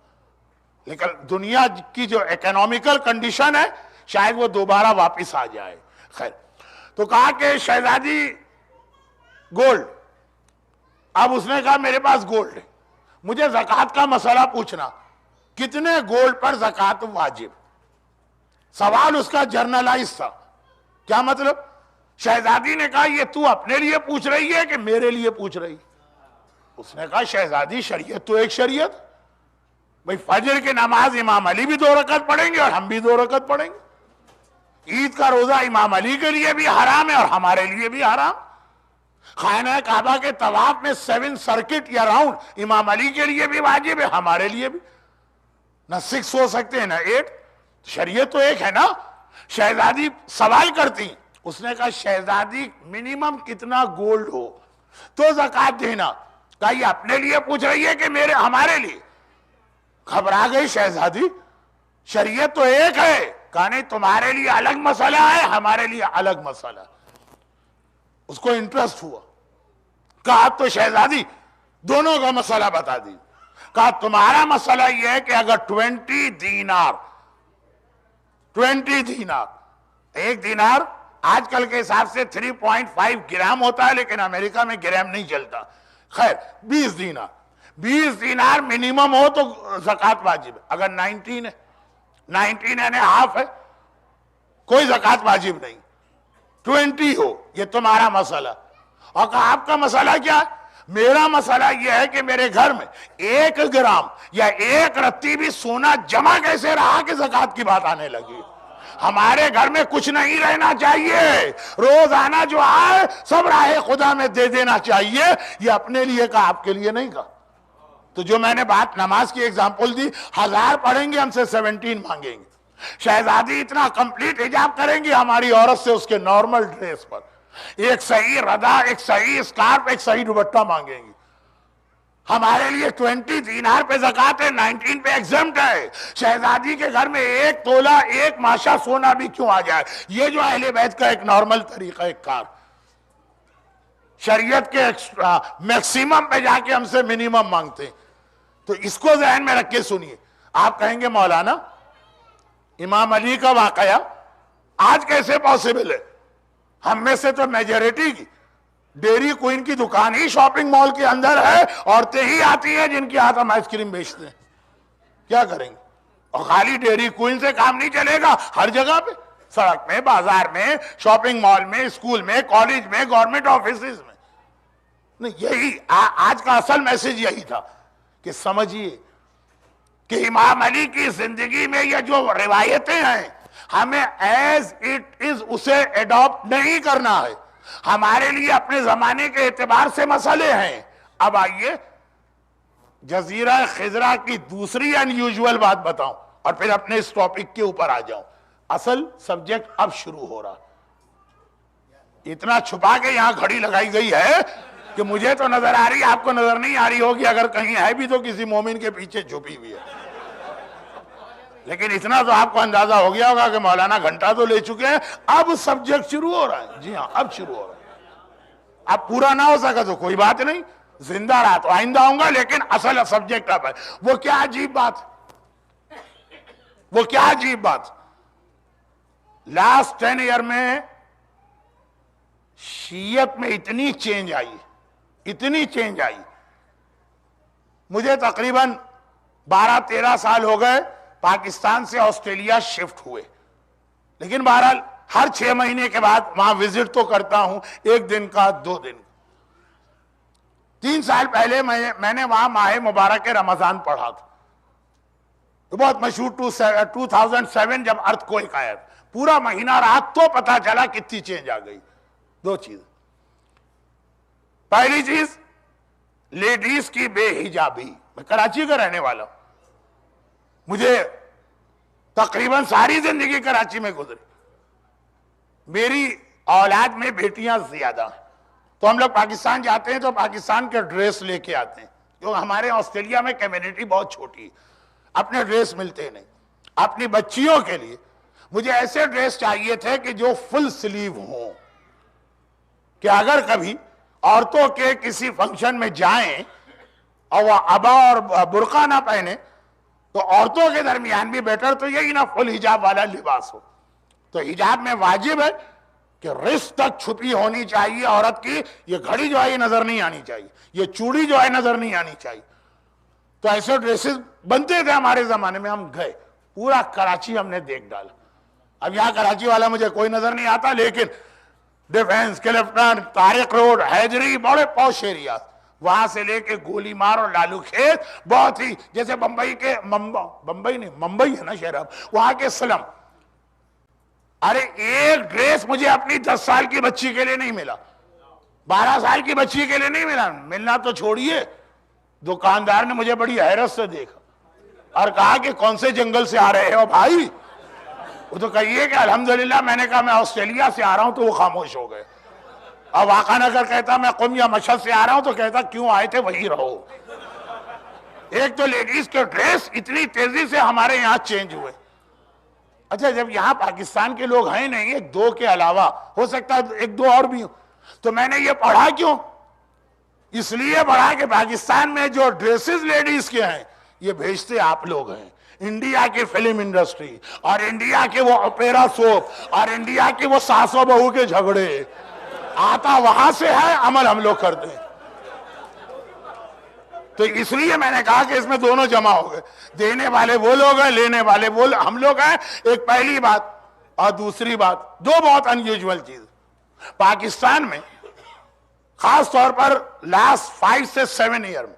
لیکن دنیا کی جو اکنامیکل کنڈیشن ہے شاید وہ دوبارہ واپس آ جائے۔ خیر، تو کہا کہ شہزادی گولڈ، اب اس نے کہا میرے پاس گولڈ ہے، مجھے زکوٰۃ کا مسئلہ پوچھنا، کتنے گولڈ پر زکوٰۃ واجب؟ سوال اس کا جرنلائز تھا، کیا مطلب؟ شہزادی نے کہا یہ تو اپنے لیے پوچھ رہی ہے کہ میرے لیے پوچھ رہی؟ اس نے کہا شہزادی شریعت تو ایک شریعت، بھئی فجر کی نماز امام علی بھی 2 رکعت پڑھیں گے اور ہم بھی 2 رکعت پڑھیں گے، عید کا روزہ امام علی کے لیے بھی حرام ہے اور ہمارے لیے بھی حرام، خانہ کعبہ کے طواف میں 7 سرکٹ یا راؤنڈ امام علی کے لیے بھی واجب ہے، ہمارے لیے بھی۔ نہ 6 ہو سکتے ہیں نہ 8، شریعت تو ایک ہے نا۔ شہزادی سوال کرتی، اس نے کہا شہزادی منیمم کتنا گولڈ ہو تو زکوٰۃ دینا؟ کہا یہ اپنے لیے پوچھ رہی ہے کہ ہمارے لیے؟ گھبرا گئی شہزادی، شریعت تو ایک ہے۔ کہا نہیں، تمہارے لیے الگ مسئلہ ہے، ہمارے لیے الگ مسئلہ ہے۔ اس کو انٹرسٹ ہوا، کہا تو شہزادی دونوں کا مسئلہ بتا دی۔ کہا تمہارا مسئلہ یہ ہے کہ اگر 20 دینار، 20 دینار، 1 دینار آج کل کے حساب سے 3.5 گرام ہوتا ہے، لیکن امریکہ میں گرام نہیں چلتا، خیر 20 دینار، 20 دینار منیمم ہو تو زکوٰۃ واجب ہے۔ اگر 19 ہے، 19 اینڈ ہاف ہے، کوئی زکوٰۃ واجب نہیں۔ 20 ہو، یہ تمہارا مسئلہ۔ اور کہا آپ کا مسئلہ کیا ہے؟ میرا مسئلہ یہ ہے کہ میرے گھر میں 1 گرام یا 1 رتی بھی سونا جمع کیسے رہا کہ زکوٰۃ کی بات آنے لگی؟ ہمارے گھر میں کچھ نہیں رہنا چاہیے، روزانہ جو آئے سب راہ خدا میں دے دینا چاہیے۔ یہ اپنے لیے کہا، آپ کے لیے نہیں کہا۔ تو جو میں نے بات نماز کی ایگزامپل دی، 1000 پڑھیں گے ہم سے 17 مانگیں گے۔ شہزادی اتنا کمپلیٹ حجاب کریں گی ہماری عورت سے اس کے نارمل ڈریس پر، ایک صحیح ردا، ایک صحیح اسکارف، ایک صحیح دوپٹہ مانگیں گی۔ ہمارے لیے 20 دینار پہ زکوٰۃ ہے، 19 پہ ایگزمپٹ ہے۔ شہزادی کے گھر میں 1 تولہ 1 ماشا سونا بھی کیوں آ جائے؟ یہ جو اہل بیت کا ایک نارمل طریقہ ایک کار، شریعت کے میکسیمم پہ جا کے ہم سے منیمم مانگتے ہیں۔ تو اس کو ذہن میں رکھ کے سنیے۔ آپ کہیں گے مولانا امام علی کا واقعہ آج کیسے پاسبل ہے؟ ہم میں سے تو میجورٹی کی ڈیری کوئن کی دکان ہی شاپنگ مال کے اندر ہے، عورتیں ہی آتی ہیں جن کے ہاتھ ہم آئس کریم بیچتے ہیں، کیا کریں گے؟ اور خالی ڈیری کوئن سے کام نہیں چلے گا، ہر جگہ پہ، سڑک میں، بازار میں، شاپنگ مال میں، اسکول میں، کالج میں، گورنمنٹ آفیسز میں۔ نہیں، یہی آج کا اصل میسج یہی تھا کہ سمجھیے کہ امام علی کی زندگی میں یہ جو روایتیں ہیں ہمیں ایز اٹ از اسے ایڈاپٹ نہیں کرنا ہے، ہمارے لیے اپنے زمانے کے اعتبار سے مسئلے ہیں۔ اب آئیے جزیرہ خضرا کی دوسری انیوژول بات بتاؤں اور پھر اپنے اس ٹاپک کے اوپر آ جاؤں۔ اصل سبجیکٹ اب شروع ہو رہا، اتنا چھپا کے یہاں گھڑی لگائی گئی ہے کہ مجھے تو نظر آ رہی، آپ کو نظر نہیں آ رہی ہوگی، اگر کہیں ہے بھی تو کسی مومن کے پیچھے چھپی ہوئی ہے۔ لیکن اتنا تو آپ کو اندازہ ہو گیا ہوگا کہ مولانا گھنٹہ تو لے چکے ہیں، اب سبجیکٹ شروع ہو رہا ہے۔ جی ہاں، اب شروع ہو رہا ہے۔ اب پورا نہ ہو سکا تو کوئی بات نہیں، زندہ رہا تو آئندہ ہوں گا، لیکن اصل سبجیکٹ اب ہے۔ وہ کیا عجیب بات، وہ کیا عجیب بات، لاسٹ 10 ایئر میں شیعت میں اتنی چینج آئی، اتنی چینج آئی۔ مجھے تقریباً 12-13 سال ہو گئے پاکستان سے آسٹریلیا شفٹ ہوئے، لیکن بہرحال ہر 6 مہینے کے بعد وہاں وزٹ تو کرتا ہوں، 1 دن کا 2 دن کا۔ 3 سال پہلے میں نے وہاں ماہ مبارک رمضان پڑھا تھا، بہت مشہور 2007 جب ارتھ کوئک آیا تھا، پورا مہینہ رات تو پتا چلا کتنی چینج آ گئی۔ 2 چیز، پہلی چیز لیڈیز کی بے حجابی۔ میں کراچی کا رہنے والا ہوں، مجھے تقریباً ساری زندگی کراچی میں گزری، میری اولاد میں بیٹیاں زیادہ ہیں، تو ہم لوگ پاکستان جاتے ہیں تو پاکستان کے ڈریس لے کے آتے ہیں، کیونکہ ہمارے آسٹریلیا میں کمیونٹی بہت چھوٹی ہے، اپنے ڈریس ملتے نہیں۔ اپنی بچیوں کے لیے مجھے ایسے ڈریس چاہیے تھے کہ جو فل سلیو ہوں، کہ اگر کبھی عورتوں کے کسی فنکشن میں جائیں اور وہ عبا اور برقع نہ پہنے تو عورتوں کے درمیان بھی بیٹر تو یہی نہ فل حجاب والا لباس ہو۔ تو حجاب میں واجب ہے کہ رس تک چھپی ہونی چاہیے عورت کی، یہ گھڑی جو ہے یہ نظر نہیں آنی چاہیے، یہ چوڑی جو ہے نظر نہیں آنی چاہیے۔ تو ایسے ڈریسز بنتے تھے ہمارے زمانے میں، ہم گئے، پورا کراچی ہم نے دیکھ ڈالا۔ اب یہاں کراچی والا مجھے کوئی نظر نہیں آتا، لیکن ڈیفینس، کلفٹن، طارق روڈ، حیدری، بڑے پوش ایریاز، وہاں سے لے کے گولی مار اور لالو کھیت، بہت ہی جیسے بمبئی کے بمبئی نہیں، ممبئی ہے نا شہر، وہاں کے سلم۔ ارے ایک ڈریس مجھے اپنی 10 سال کی بچی کے لیے نہیں ملا، 12 سال کی بچی کے لیے نہیں ملنا تو چھوڑیے، دکاندار نے مجھے بڑی حیرت سے دیکھا اور کہا کہ کون سے جنگل سے آ رہے ہو بھائی؟ وہ تو کہیے کہ الحمدللہ، میں نے کہا میں آسٹریلیا سے آ رہا ہوں، تو وہ خاموش ہو گئے۔ اور واقعہ اگر کہتا میں قم یا مشہد سے آ رہا ہوں تو کہتا کیوں آئے تھے وہی رہو۔ ایک تو لیڈیز کے ڈریس اتنی تیزی سے ہمارے یہاں چینج ہوئے۔ اچھا، جب یہاں پاکستان کے لوگ ہیں نہیں، ایک دو کے علاوہ ہو سکتا ہے ایک دو اور بھی ہوں، تو میں نے یہ پڑھا کیوں؟ اس لیے پڑھا کہ پاکستان میں جو ڈریسز لیڈیز کے ہیں یہ بھیجتے آپ لوگ ہیں۔ انڈیا کی فلم انڈسٹری اور انڈیا کے وہ اپیرا سوپ اور انڈیا کے وہ ساس و بہو کے جھگڑے آتا وہاں سے ہے، عمل ہم لوگ کرتے ہیں۔ تو اس لیے میں نے کہا کہ اس میں دونوں جمع ہو گئے، دینے والے وہ لوگ ہیں، لینے والے وہ ہم لوگ ہیں۔ ایک پہلی بات، اور دوسری بات، دو بہت انیوژول چیز پاکستان میں خاص طور پر لاسٹ 5 سے 7 ایئر میں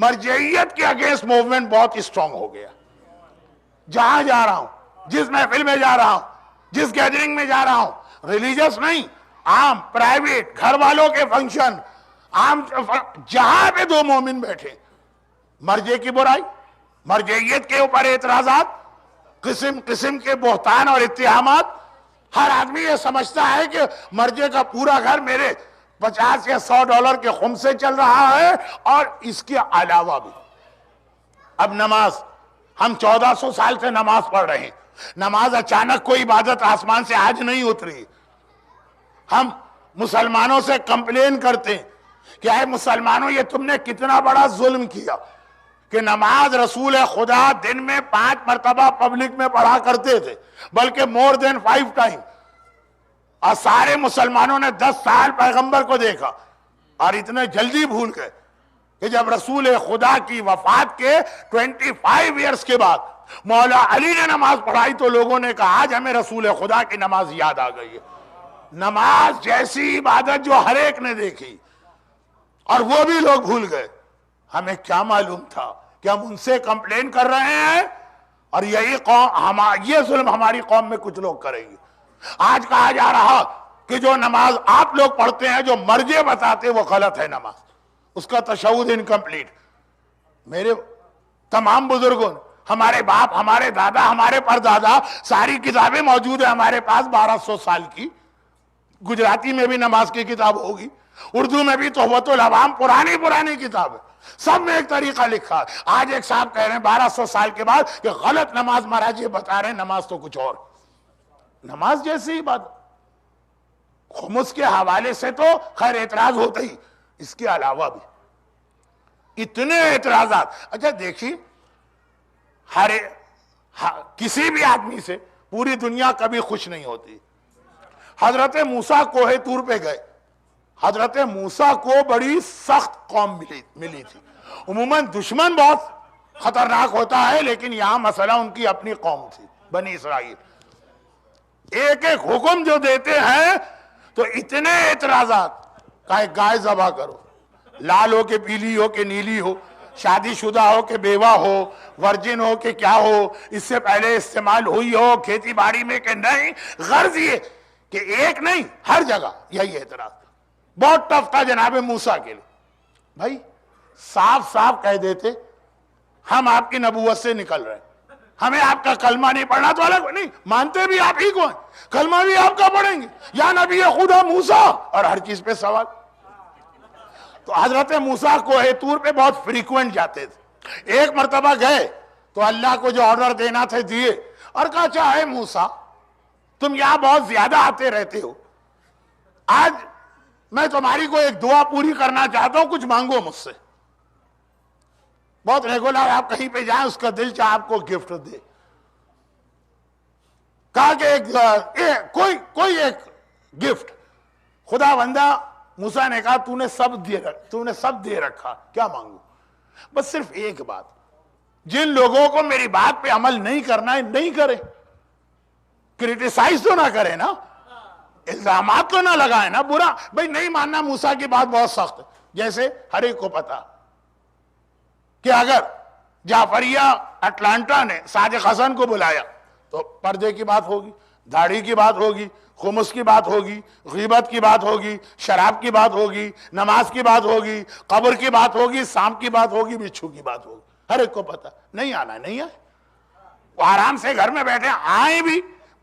مرجعیت کے اگینسٹ موومنٹ بہت اسٹرانگ ہو گیا۔ جہاں جا رہا ہوں، جس محفل میں جا رہا ہوں، جس گیدرنگ میں جا رہا ہوں، ریلیجس نہیں، عام پرائیویٹ گھر والوں کے فنکشن، عام جہاں پہ دو مومن بیٹھے، مرجع کی برائی، مرجعیت کے اوپر اعتراضات، قسم قسم کے بہتان اور اتہامات، ہر آدمی یہ سمجھتا ہے کہ مرجع کا پورا گھر میرے 50 یا 100 ڈالر کے خم سے چل رہا ہے۔ اور اس کے علاوہ بھی اب نماز، ہم 1400 سال سے نماز پڑھ رہے ہیں، نماز اچانک کوئی عبادت آسمان سے آج نہیں اتری۔ ہم مسلمانوں سے کمپلین کرتے ہیں کہ اے مسلمانوں، یہ تم نے کتنا بڑا ظلم کیا کہ نماز رسول خدا دن میں 5 مرتبہ پبلک میں پڑھا کرتے تھے، بلکہ more than 5 ٹائم، اور سارے مسلمانوں نے 10 سال پیغمبر کو دیکھا اور اتنے جلدی بھول گئے کہ جب رسول خدا کی وفات کے 25 ایئرز کے بعد مولا علی نے نماز پڑھائی تو لوگوں نے کہا آج ہمیں رسول خدا کی نماز یاد آ گئی ہے۔ نماز جیسی عبادت جو ہر ایک نے دیکھی اور وہ بھی لوگ بھول گئے۔ ہمیں کیا معلوم تھا کہ ہم ان سے کمپلین کر رہے ہیں اور یہی قوم، یہ ظلم ہماری قوم میں کچھ لوگ کریں گے۔ آج کہا جا رہا کہ جو نماز آپ لوگ پڑھتے ہیں، جو مرجع بتاتے، وہ غلط ہے نماز، اس کا تشہد انکمپلیٹ۔ میرے تمام بزرگوں، ہمارے باپ، ہمارے دادا، ہمارے پردادا، ساری کتابیں موجود ہیں ہمارے پاس 1200 سال کی۔ گجراتی میں بھی نماز کی کتاب ہوگی، اردو میں بھی تحفۃ العوام، پرانی کتاب ہے، سب میں ایک طریقہ لکھا ہے۔ آج ایک صاحب کہہ رہے ہیں 1200 سال کے بعد کہ غلط نماز مراجع بتا رہے ہیں، نماز تو کچھ اور۔ نماز جیسی بات، خمس کے حوالے سے تو خیر اعتراض ہوتا ہی، اس کے علاوہ بھی اتنے اعتراضات۔ اچھا دیکھیے، کسی بھی آدمی سے پوری دنیا کبھی خوش نہیں ہوتی۔ حضرت موسیٰ کوہ طور پہ گئے، حضرت موسیٰ کو بڑی سخت قوم ملی تھی۔ عموماً دشمن بہت خطرناک ہوتا ہے، لیکن یہاں مسئلہ ان کی اپنی قوم تھی، بنی اسرائیل۔ ایک ایک حکم جو دیتے ہیں تو اتنے اعتراضات، کہا گائے ذبح کرو، لال ہو کہ پیلی ہو کہ نیلی ہو، شادی شدہ ہو کہ بیوہ ہو، ورجن ہو کہ کیا ہو، اس سے پہلے استعمال ہوئی ہو کھیتی باڑی میں کہ نہیں۔ غرض یہ کہ ایک نہیں، ہر جگہ یہی اعتراض۔ بہت ٹف تھا جناب موسیٰ کے لیے۔ بھائی صاف صاف کہہ دیتے ہم آپ کی نبوت سے نکل رہے ہیں، ہمیں آپ کا کلمہ نہیں پڑھنا تو الگ نہیں، مانتے بھی آپ ہی کو ہیں، کلمہ بھی آپ کا پڑھیں گے، یا نبی خدا موسیٰ، اور ہر چیز پہ سوال۔ تو حضرت موسیٰ کوہ طور پہ بہت فریکوینٹ جاتے تھے۔ ایک مرتبہ گئے تو اللہ کو جو آرڈر دینا تھے دیے، اور کہا چاہے موسیٰ تم یہاں بہت زیادہ آتے رہتے ہو، آج میں تمہاری کو ایک دعا پوری کرنا چاہتا ہوں، کچھ مانگو مجھ سے۔ بہت ریگولر آپ کہیں پہ جائیں، اس کا دل چاہ آپ کو گفٹ دے۔ کہا کہ کوئی ایک گفٹ، خدا بندہ موسیٰ نے کہا تو نے سب دے رکھا، کیا مانگو؟ بس صرف ایک بات، جن لوگوں کو میری بات پہ عمل نہیں کرنا ہے نہیں کرے، کرٹیسائز تو نہ کرے نا، الزامات تو نہ لگائے نا، برا بھئی نہیں ماننا موسیٰ کی بات بہت سخت ہے۔ جیسے ہر ایک کو پتا کہ اگر جعفریہ اٹلانٹا نے صادق حسن کو بلایا تو پردے کی بات ہوگی، داڑھی کی بات ہوگی، خمس کی بات ہوگی، غیبت کی بات ہوگی، شراب کی بات ہوگی، نماز کی بات ہوگی، قبر کی بات ہوگی، سانپ کی بات ہوگی، بچھو کی بات ہوگی، ہر ایک کو پتا نہیں آنا ہے، نہیں آئے، وہ آرام سے گھر میں بیٹھے، آئیں بھی،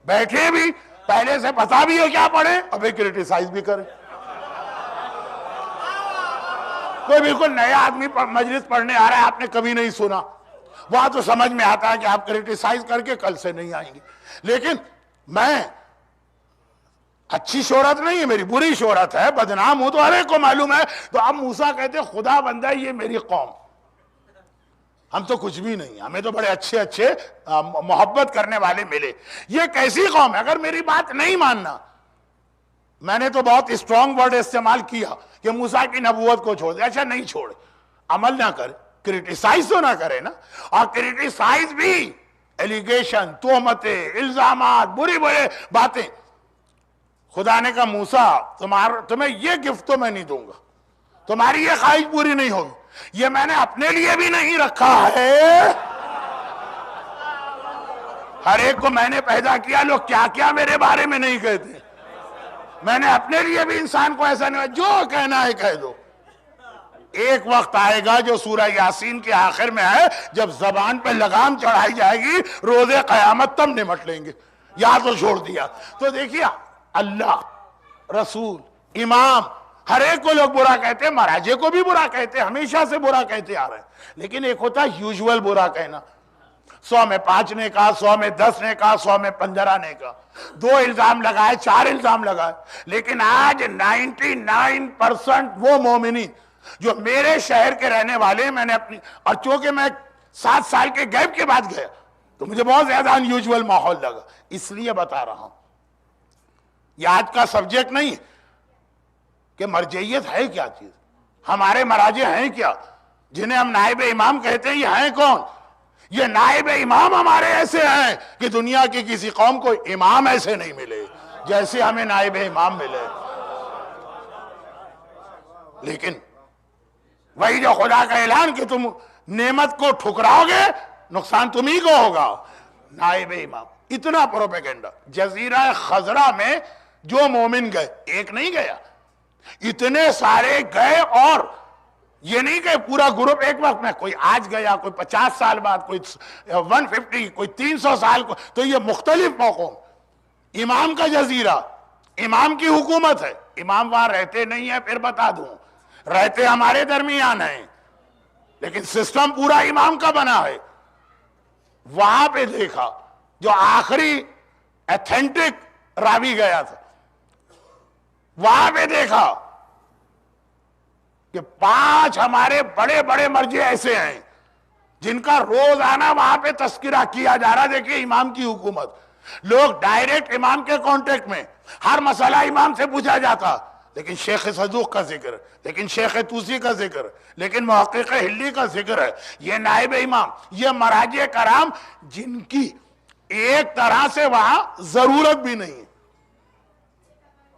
بیٹھے بھی، پہلے سے پتا بھی ہو کیا پڑھیں، ابھی کرٹیسائز بھی کریں۔ کوئی بالکل نیا آدمی مجلس پڑھنے آ رہا ہے، آپ نے کبھی نہیں سنا، وہاں تو سمجھ میں آتا ہے کہ آپ کرٹیسائز کر کے کل سے نہیں آئیں گے، لیکن میں اچھی شہرت نہیں ہے میری، بری شہرت ہے، بدنام ہوں تو ہر ایک کو معلوم ہے، تو اب موسیٰ کہتے ہیں خدا بندہ یہ میری قوم، ہم تو کچھ بھی نہیں، ہمیں تو بڑے اچھے محبت کرنے والے ملے، یہ کیسی قوم ہے اگر میری بات نہیں ماننا۔ میں نے تو بہت اسٹرانگ ورڈ استعمال کیا کہ موسیٰ کی نبوت کو چھوڑ دے، اچھا نہیں چھوڑے، عمل نہ کرے، کرٹیسائز تو نہ کرے نا، اور کرٹیسائز بھی ایلیگیشن، تہمتیں، الزامات، بری باتیں۔ خدا نے کہا موسیٰ تمہیں یہ گفٹ تو میں نہیں دوں گا، تمہاری یہ خواہش پوری نہیں ہوگی، یہ میں نے اپنے لیے بھی نہیں رکھا ہے، ہر ایک کو میں نے پیدا کیا، لوگ کیا کیا میرے بارے میں نہیں کہتے، میں نے اپنے لیے بھی انسان کو ایسا نہیں، جو کہنا ہے کہہ دو۔ ایک وقت آئے گا جو سورہ یاسین کے آخر میں ہے، جب زبان پہ لگام چڑھائی جائے گی، روز قیامت تم نمٹ لیں گے، یا تو چھوڑ دیا۔ تو دیکھیے اللہ، رسول، امام، ہر ایک کو لوگ برا کہتے ہیں، مراجع کو بھی برا کہتے ہیں، ہمیشہ سے برا کہتے آ رہے ہیں، لیکن ایک ہوتا ہے یوزول برا کہنا، 100 میں 5 نے کہا، 100 میں 10 نے کہا، 100 میں 15 نے کہا، 2 الزام لگائے، 4 الزام لگائے، لیکن آج 99% وہ مومنین جو میرے شہر کے رہنے والے، میں نے اپنی، اور چونکہ میں 7 سال کے گیپ کے بعد گیا تو مجھے بہت زیادہ انیوزول ماحول لگا، اس لیے بتا رہا ہوں، یہ آج کا سبجیکٹ نہیں کہ مرجعیت ہے کیا چیز، ہمارے مراجع ہیں کیا، جنہیں ہم نائب امام کہتے ہیں، یہ ہیں کون؟ یہ نائب امام ہمارے ایسے ہیں کہ دنیا کی کسی قوم کو امام ایسے نہیں ملے جیسے ہمیں نائب امام ملے، لیکن وہی جو خدا کا اعلان کہ تم نعمت کو ٹھکراؤ گے، نقصان تمہیں کو ہوگا، نائب امام، اتنا پروپیگنڈا۔ جزیرہ خضرہ میں جو مومن گئے، ایک نہیں گیا، اتنے سارے گئے، اور یہ نہیں کہ پورا گروپ ایک وقت میں، کوئی آج گیا، کوئی 50 سال بعد، کوئی 150، کوئی 300 سال کو، تو یہ مختلف موقعوں، امام کا جزیرہ، امام کی حکومت ہے، امام وہاں رہتے نہیں ہیں، پھر بتا دوں، رہتے ہمارے درمیان ہیں، لیکن سسٹم پورا امام کا بنا ہے۔ وہاں پہ دیکھا جو آخری ایتھینٹک راوی گیا تھا، وہاں پہ دیکھا کہ 5 ہمارے بڑے بڑے مرجع ایسے ہیں جن کا روزانہ وہاں پہ تذکرہ کیا جا رہا۔ دیکھیں امام کی حکومت، لوگ ڈائریکٹ امام کے کانٹیکٹ میں، ہر مسئلہ امام سے پوچھا جاتا، لیکن شیخ صدوق کا ذکر، لیکن شیخ توسی کا ذکر، لیکن محقق ہلی کا ذکر ہے، یہ نائب امام، یہ مراجع کرام جن کی ایک طرح سے وہاں ضرورت بھی نہیں ہے۔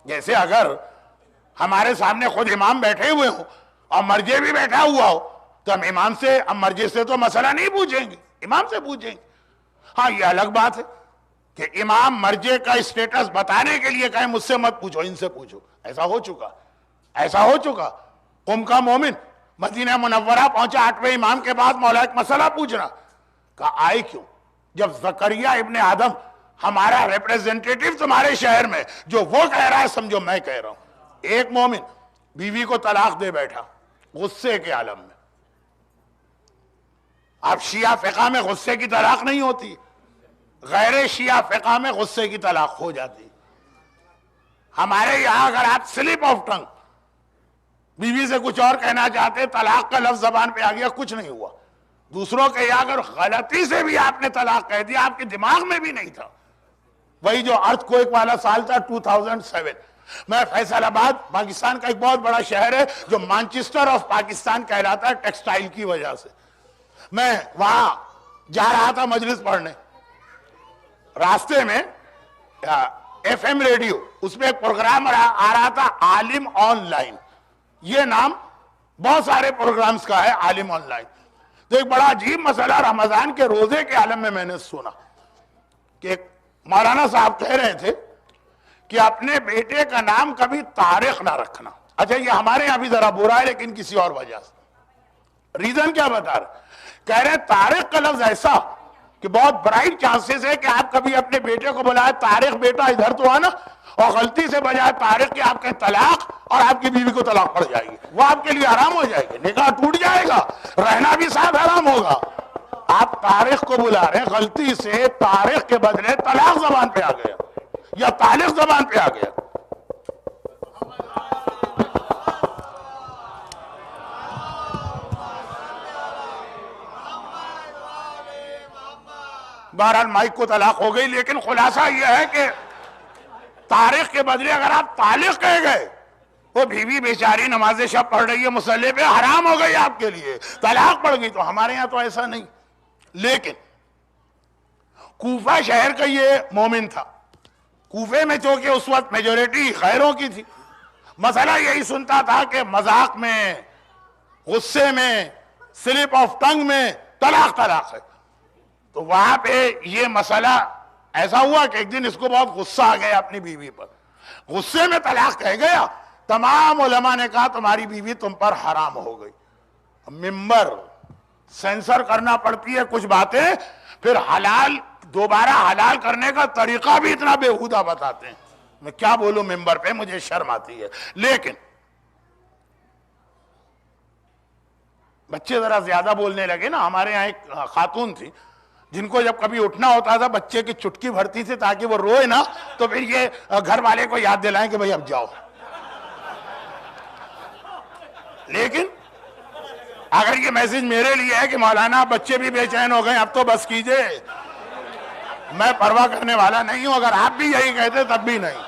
جیسے اگر ہمارے سامنے خود امام بیٹھے ہوئے ہوں اور مرجع بھی بیٹھا ہوا ہو تو ہم امام سے، ہم مرجع سے تو مسئلہ نہیں پوچھیں گے، امام سے پوچھیں گے۔ ہاں یہ الگ بات ہے کہ امام مرجع کا اسٹیٹس بتانے کے لیے کہیں مجھ سے مت پوچھو، ان سے پوچھو، ایسا ہو چکا۔ قم کا مومن مدینہ منورہ پہنچا 8ویں امام کے بعد، مولا ایک مسئلہ پوچھنا، کہا آئے کیوں؟ جب زکریا ابن آدم ہمارا ریپریزنٹیٹیو تمہارے شہر میں، جو وہ کہہ رہا ہے سمجھو میں کہہ رہا ہوں۔ ایک مومن بیوی کو طلاق دے بیٹھا غصے کے عالم میں۔ اب شیعہ فقہ میں غصے کی طلاق نہیں ہوتی، غیر شیعہ فقہ میں غصے کی طلاق ہو جاتی۔ ہمارے یہاں اگر آپ سلپ آف ٹنگ بیوی سے کچھ اور کہنا چاہتے، طلاق کا لفظ زبان پہ آ گیا، کچھ نہیں ہوا۔ دوسروں کے یہاں اگر غلطی سے بھی آپ نے طلاق کہہ دیا، آپ کے دماغ میں بھی نہیں تھا۔ وہی جو ارتھ کوئک والا سال تھا 2007، میں فیصل آباد پاکستان کا ایک بہت بڑا شہر ہے جو مانچسٹر آف پاکستان کہلاتا ہے ٹیکسٹائل کی وجہ سے، میں وہاں جا رہا تھا مجلس پڑھنے، راستے میں ایف ایم ریڈیو، اس میں ایک پروگرام آ رہا تھا عالم آن لائن، یہ نام بہت سارے پروگرامز کا ہے، عالم آن لائن۔ تو ایک بڑا عجیب مسئلہ رمضان کے روزے کے عالم میں نے سنا کہ ایک مولانا صاحب کہہ رہے تھے کہ اپنے بیٹے کا نام کبھی طارق نہ رکھنا. اچھا یہ ہمارے یہاں بھی ذرا برا ہے لیکن کسی اور وجہ سے. ریزن کیا بتا رہے؟ کہہ رہے طارق کا لفظ ایسا کہ بہت برائٹ چانسز ہے کہ آپ کبھی اپنے بیٹے کو بلائے طارق بیٹا ادھر تو آنا، اور غلطی سے بجائے طارق کے آپ کے طلاق اور آپ کی بیوی کو طلاق پڑ جائے گی. وہ آپ کے لیے حرام ہو جائے گی، نکاح ٹوٹ جائے گا، رہنا بھی ساتھ حرام ہوگا. آپ طارق کو بلا رہے ہیں، غلطی سے طارق کے بدلے طلاق زبان پہ آ گیا یا طالق زبان پہ آ گیا. بہرحال مائک کو طلاق ہو گئی، لیکن خلاصہ یہ ہے کہ طارق کے بدلے اگر آپ طالق کہہ گئے، وہ بیوی بیچاری نماز شب پڑھ رہی ہے مصلی پہ، حرام ہو گئی آپ کے لیے، طلاق پڑ گئی. تو ہمارے یہاں تو ایسا نہیں. لیکن کوفہ شہر کا یہ مومن تھا. کوفے میں چونکہ اس وقت میجورٹی خیروں کی تھی، مسئلہ یہی سنتا تھا کہ مذاق میں، غصے میں، سلپ آف ٹنگ میں طلاق ہے. تو وہاں پہ یہ مسئلہ ایسا ہوا کہ ایک دن اس کو بہت غصہ آ گیا اپنی بیوی پر، غصے میں طلاق کہہ گیا. تمام علماء نے کہا تمہاری بیوی تم پر حرام ہو گئی. ممبر سینسر کرنا پڑتی ہے کچھ باتیں، پھر حلال دوبارہ حلال کرنے کا طریقہ بھی اتنا بےہودہ بتاتے ہیں. میں کیا بولوں ممبر پہ، مجھے شرم آتی ہے. لیکن بچے ذرا زیادہ بولنے لگے نا. ہمارے یہاں ایک خاتون تھی جن کو جب کبھی اٹھنا ہوتا تھا بچے کی چٹکی بھرتی تھی تاکہ وہ روئے نا، تو پھر یہ گھر والے کو یاد دلائیں کہ بھئی اب جاؤ. لیکن اگر یہ میسج میرے لیے ہے کہ مولانا بچے بھی بے چین ہو گئے اب تو بس کیجئے، میں پرواہ کرنے والا نہیں ہوں. اگر آپ بھی یہی کہتے تب بھی نہیں.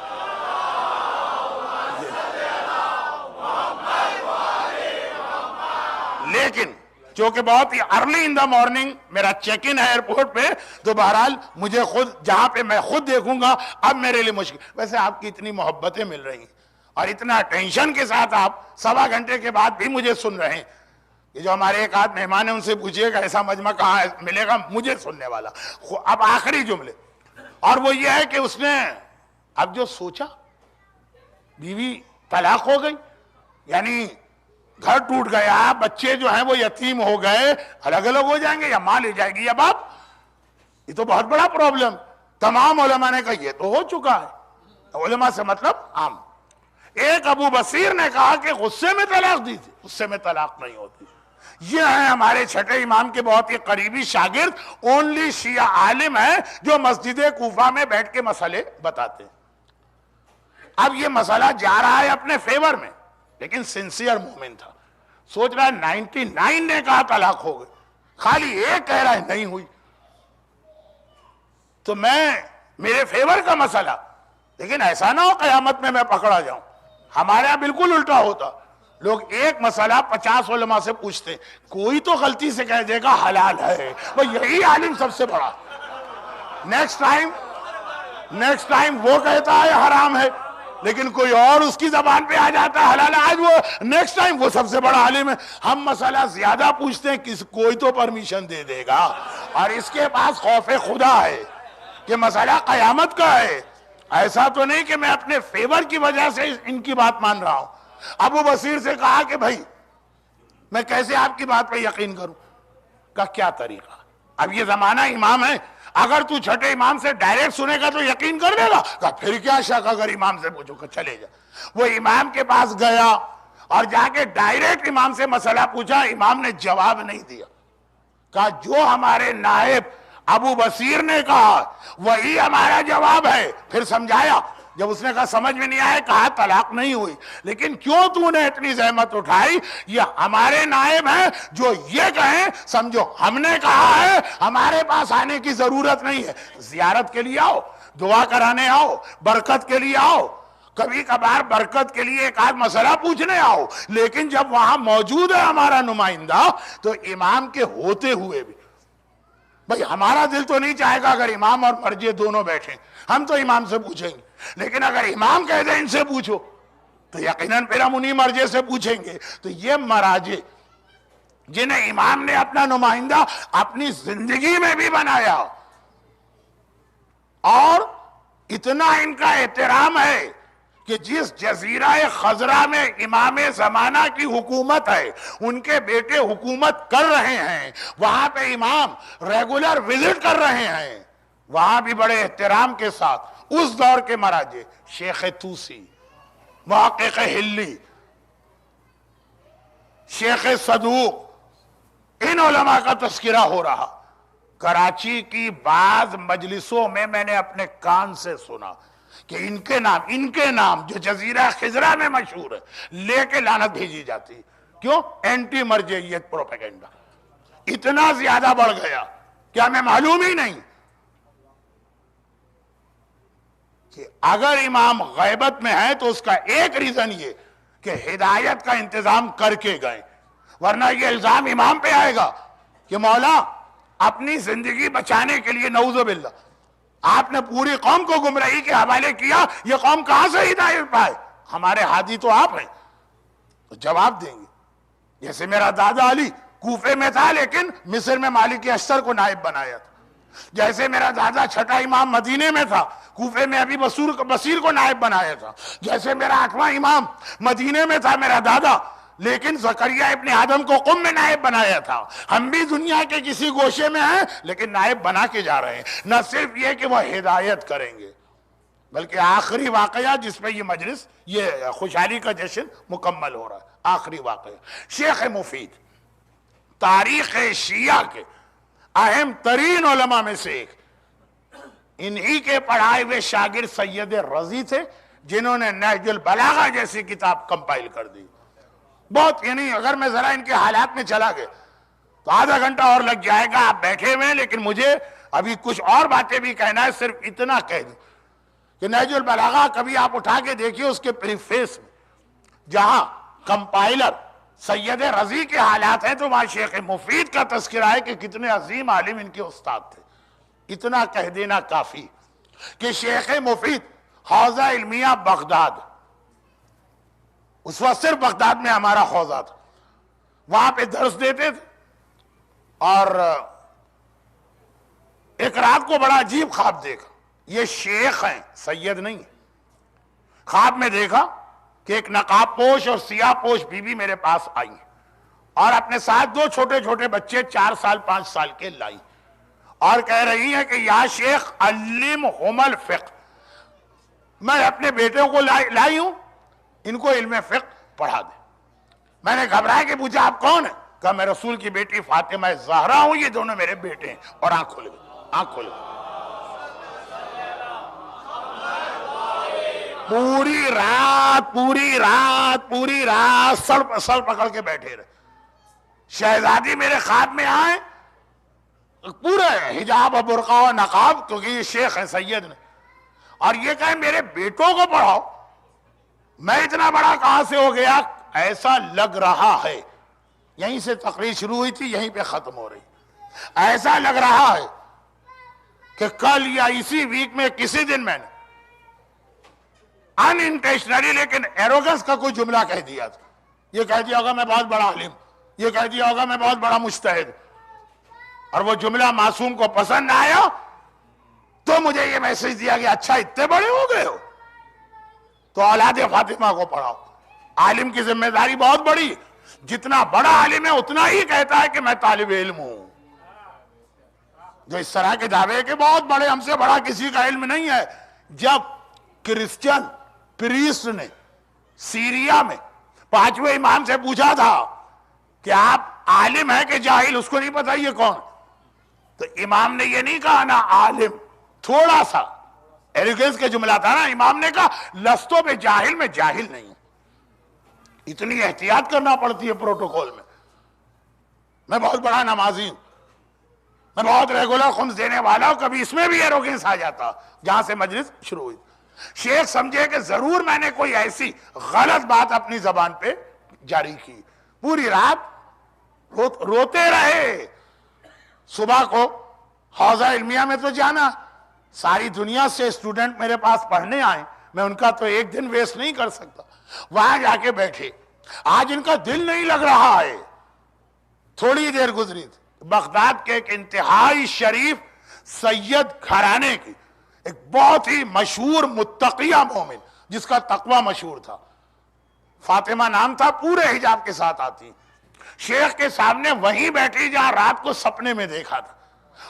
لیکن چونکہ بہت ہی ارلی ان دا مارننگ میرا چیک ان ہے ایئرپورٹ پہ، تو بہرحال مجھے خود جہاں پہ میں خود دیکھوں گا اب میرے لیے مشکل. ویسے آپ کی اتنی محبتیں مل رہی ہیں اور اتنا ٹینشن کے ساتھ آپ 1.25 گھنٹے کے بعد بھی مجھے سن رہے ہیں. یہ جو ہمارے ایک آدھ مہمان ہیں ان سے پوچھئے گا ایسا مجمع کہاں ملے گا مجھے سننے والا. اب آخری جملے، اور وہ یہ ہے کہ اس نے اب جو سوچا بیوی طلاق ہو گئی، یعنی گھر ٹوٹ گیا، بچے جو ہیں وہ یتیم ہو گئے، الگ الگ ہو جائیں گے یا ماں لے جائے گی یا باپ. یہ تو بہت بڑا پرابلم. تمام علماء نے کہا یہ تو ہو چکا ہے. علماء سے مطلب عام. ایک ابو بصیر نے کہا کہ غصے میں طلاق دی تھی. غصے میں طلاق نہیں ہوتی. یہ ہیں ہمارے چھٹے امام کے بہت ہی قریبی شاگرد، اونلی شیعہ عالم ہیں جو مسجد کوفہ میں بیٹھ کے مسئلے بتاتے ہیں. اب یہ مسئلہ جا رہا ہے اپنے فیور میں، لیکن سنسیئر مومن تھا. سوچ رہا ہے 99 نے کہا طلاق ہو گئی، خالی ایک کہہ رہا ہے نہیں ہوئی. تو میرے فیور کا مسئلہ، لیکن ایسا نہ ہو قیامت میں پکڑا جاؤں. ہمارے یہاں بالکل الٹا ہوتا. لوگ ایک مسئلہ 50 علماء سے پوچھتے، کوئی تو غلطی سے کہہ دے گا حلال ہے، یہی عالم سب سے بڑا. نیکسٹ ٹائم وہ کہتا ہے حرام ہے، لیکن کوئی اور اس کی زبان پہ آ جاتا ہے حلال. آج وہ نیکسٹ ٹائم وہ سب سے بڑا عالم ہے. ہم مسئلہ زیادہ پوچھتے ہیں، کوئی تو پرمیشن دے دے گا، اور اس کے پاس خوف خدا ہے کہ مسئلہ قیامت کا ہے. ایسا تو نہیں کہ میں اپنے فیور کی وجہ سے ان کی بات مان رہا ہوں. ابو بصیر سے کہا کہ بھائی میں کیسے آپ کی بات پہ یقین کروں؟ کا کیا طریقہ؟ اب یہ زمانہ امام ہے، اگر تو چھٹے امام سے ڈائریکٹ سنے گا تو یقین کر لے گا. کہا پھر کیا شک، اگر امام سے پوچھو کہ چلے جا. وہ امام کے پاس گیا اور جا کے ڈائریکٹ امام سے مسئلہ پوچھا. امام نے جواب نہیں دیا. کہا جو ہمارے نائب ابو بصیر نے کہا وہی ہمارا جواب ہے. پھر سمجھایا. جب اس نے کہا سمجھ میں نہیں آئے، کہا طلاق نہیں ہوئی، لیکن کیوں تو نے اتنی زحمت اٹھائی؟ یہ ہمارے نائب ہیں جو یہ کہیں سمجھو ہم نے کہا ہے، ہمارے پاس آنے کی ضرورت نہیں ہے. زیارت کے لیے آؤ، دعا کرانے آؤ، برکت کے لیے آؤ، کبھی کبھار برکت کے لیے ایک آدھ مسئلہ پوچھنے آؤ، لیکن جب وہاں موجود ہے ہمارا نمائندہ تو امام کے ہوتے ہوئے بھی بھئی ہمارا دل تو نہیں چاہے گا اگر امام اور مرجع دونوں بیٹھیں، ہم تو امام سے پوچھیں گے. لیکن اگر امام کہہ دیں ان سے پوچھو تو یقیناً پھر ہم انہی مرجع سے پوچھیں گے. تو یہ مراجع جنہیں امام نے اپنا نمائندہ اپنی زندگی میں بھی بنایا اور اتنا ان کا احترام ہے کہ جس جزیرہ خضرا میں امام زمانہ کی حکومت ہے، ان کے بیٹے حکومت کر رہے ہیں، وہاں پہ امام ریگولر وزٹ کر رہے ہیں، وہاں بھی بڑے احترام کے ساتھ اس دور کے مراجع شیخ توسی، محقق ہلی، شیخ صدوق، ان علماء کا تذکرہ ہو رہا۔ کراچی کی بعض مجلسوں میں میں نے اپنے کان سے سنا کہ ان کے نام جو جزیرہ خضرا میں مشہور ہے لے کے لعنت بھیجی جاتی۔ کیوں؟ اینٹی مرجعیت پروپیگنڈا اتنا زیادہ بڑھ گیا کہ ہمیں معلوم ہی نہیں کہ اگر امام غیبت میں ہے تو اس کا ایک ریزن یہ کہ ہدایت کا انتظام کر کے گئے، ورنہ یہ الزام امام پہ آئے گا کہ مولا اپنی زندگی بچانے کے لیے نعوذ باللہ آپ نے پوری قوم کو گمراہی کے حوالے کیا، یہ قوم کہاں سے ہدایت پائے؟ ہمارے ہادی تو آپ ہیں، تو جواب دیں گے۔ جیسے میرا دادا علی کوفے میں تھا لیکن مصر میں مالک اشتر کو نائب بنایا تھا، جیسے میرا دادا چھٹا امام مدینے میں تھا، کوفے میں ابھی بصیر کو نائب بنایا تھا، جیسے میرا 8واں امام مدینے میں تھا میرا دادا، لیکن زکریا ابن آدم کو قم میں نائب بنایا تھا۔ ہم بھی دنیا کے کسی گوشے میں ہیں لیکن نائب بنا کے جا رہے ہیں، نہ صرف یہ کہ وہ ہدایت کریں گے بلکہ آخری واقعہ جس پہ یہ مجلس، یہ خوشحالی کا جشن مکمل ہو رہا ہے، آخری واقعہ شیخ مفید، تاریخ شیعہ کے اہم ترین علماء میں سے ایک، انہی کے پڑھائے ہوئے شاگرد سید رضی تھے جنہوں نے نہج البلاغہ جیسی کتاب کمپائل کر دی۔ بہت، یعنی اگر میں ذرا ان کے حالات میں چلا گیا تو آدھا گھنٹہ اور لگ جائے گا، آپ بیٹھے ہوئے ہیں، لیکن مجھے ابھی کچھ اور باتیں بھی کہنا ہے، صرف اتنا کہہ دوں کہ نہج البلاغہ کبھی آپ اٹھا کے دیکھیے اس کے پریفیس میں جہاں کمپائلر سید رضی کے حالات ہیں تو وہاں شیخ مفید کا تذکرہ ہے کہ کتنے عظیم عالم ان کے استاد تھے۔ اتنا کہہ دینا کافی کہ شیخ مفید حوزہ علمیہ بغداد، اس وقت صرف بغداد میں ہمارا حوزہ تھا، وہاں پہ درس دیتے تھے، اور ایک رات کو بڑا عجیب خواب دیکھا، یہ شیخ ہیں سید نہیں، خواب میں دیکھا کہ ایک نقاب پوش اور سیاہ پوش بی بی میرے پاس آئی اور اپنے ساتھ 2 چھوٹے چھوٹے بچے 4 سال 5 سال کے لائی اور کہہ رہی ہیں کہ یا شیخ علمہم الفقہ، میں اپنے بیٹوں کو لائی ہوں، ان کو علم فقہ پڑھا دے۔ میں نے گھبرایا کہ پوچھا آپ کون ہیں؟ کہا میں رسول کی بیٹی فاطمہ زہرا ہوں، یہ دونوں میرے بیٹے ہیں، اور آنکھ کھل گئی، آنکھ کھل گئی۔ پوری رات سر پکڑ کے بیٹھے رہے۔ شہزادی میرے خواب میں آئے، پورے حجاب و برقع و نقاب، کیونکہ یہ شیخ ہیں سید نے، اور یہ کہیں میرے بیٹوں کو پڑھاؤ۔ میں اتنا بڑا کہاں سے ہو گیا؟ ایسا لگ رہا ہے، یہیں سے تقریر شروع ہوئی تھی، یہیں پہ ختم ہو رہی، ایسا لگ رہا ہے کہ کل یا اسی ویک میں کسی دن میں نے ان انٹینشنلی لیکن ایروگنس کا کوئی جملہ کہہ دیا تھا۔ یہ کہہ دیا ہوگا میں بہت بڑا عالم، یہ کہہ دیا ہوگا میں بہت بڑا مجتہد، اور وہ جملہ معصوم کو پسند نہ آیا تو مجھے یہ میسج دیا کہ اچھا اتنے بڑے ہو گئے ہو تو اولاد فاطمہ کو پڑھاؤ۔ عالم کی ذمہ داری بہت بڑی، جتنا بڑا عالم ہے اتنا ہی کہتا ہے کہ میں طالب علم ہوں۔ جو اس طرح کے دعوے کہ بہت بڑے، ہم سے بڑا کسی کا علم نہیں ہے۔ جب کرسچن پریسٹ نے سیریا میں 5ویں امام سے پوچھا تھا کہ آپ عالم ہیں کہ جاہل، اس کو نہیں پتا یہ کون، تو امام نے یہ نہیں کہا نا عالم، تھوڑا سا ایروگنس کا جملہ تھا نا، امام نے کہا لستو بے جاہل، میں جاہل نہیں ہوں۔ اتنی احتیاط کرنا پڑتی ہے پروٹوکول میں بہت بڑا نمازی ہوں، میں بہت ریگولر خمس دینے والا ہوں، کبھی اس میں بھی ایروگنس آ جاتا جہاں سے مجلس شروع ہوئی۔ شیخ سمجھے کہ ضرور میں نے کوئی ایسی غلط بات اپنی زبان پہ جاری کی، پوری رات روتے رہے۔ صبح کو حوزہ علمیہ میں تو جانا، ساری دنیا سے اسٹوڈنٹ میرے پاس پڑھنے آئے، میں ان کا تو ایک دن ویسٹ نہیں کر سکتا، وہاں جا کے بیٹھے۔ آج ان کا دل نہیں لگ رہا ہے۔ تھوڑی دیر گزری تھی، بغداد کے ایک انتہائی شریف سید گھرانے کی ایک بہت ہی مشہور متقیہ مومن جس کا تقوی مشہور تھا، فاطمہ نام تھا، پورے حجاب کے ساتھ آتی، شیخ کے سامنے وہیں بیٹھی جہاں رات کو سپنے میں دیکھا تھا،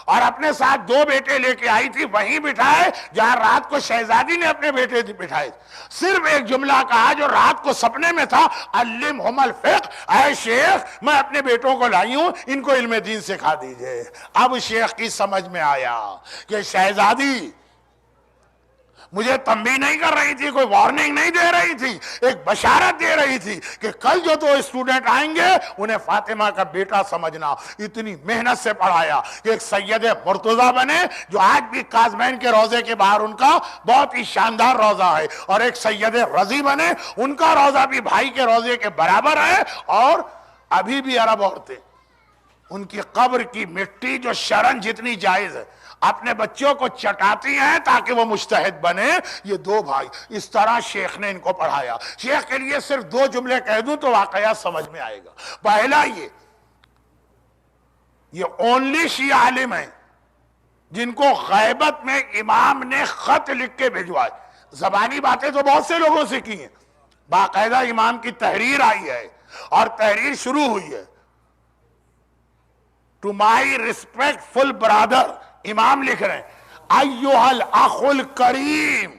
اور اپنے ساتھ 2 بیٹے لے کے آئی تھی، وہیں بٹھائے جہاں رات کو شہزادی نے اپنے بیٹے بٹھائے، صرف ایک جملہ کہا جو رات کو سپنے میں تھا، علمہم الفقہ، اے شیخ میں اپنے بیٹوں کو لائی ہوں، ان کو علم دین سکھا دیجئے۔ اب شیخ کی سمجھ میں آیا کہ شہزادی مجھے تنبیہ نہیں کر رہی تھی، کوئی وارننگ نہیں دے رہی تھی، ایک بشارت دے رہی تھی کہ کل جو 2 اسٹوڈنٹ آئیں گے انہیں فاطمہ کا بیٹا سمجھنا۔ اتنی محنت سے پڑھایا کہ ایک سید مرتضیٰ بنے جو آج بھی کاظمین کے روضے کے باہر ان کا بہت ہی شاندار روضہ ہے، اور ایک سید رضی بنے، ان کا روضہ بھی بھائی کے روضے کے برابر ہے، اور ابھی بھی عرب عورتیں ان کی قبر کی مٹی جو شرن جتنی جائز ہے اپنے بچوں کو چٹاتی ہیں تاکہ وہ مجتہد بنے۔ یہ 2 بھائی، اس طرح شیخ نے ان کو پڑھایا۔ شیخ کے لیے صرف 2 جملے کہہ دوں تو واقعہ سمجھ میں آئے گا۔ پہلا یہ اونلی شیعہ عالم ہیں جن کو غیبت میں امام نے خط لکھ کے بھیجوائے۔ زبانی باتیں تو بہت سے لوگوں سے کی ہیں، باقاعدہ امام کی تحریر آئی ہے اور تحریر شروع ہوئی ہے، ٹو مائی ریسپیکٹفل برادر، امام لکھ رہے ہیں ایوہ الاخ الکریم۔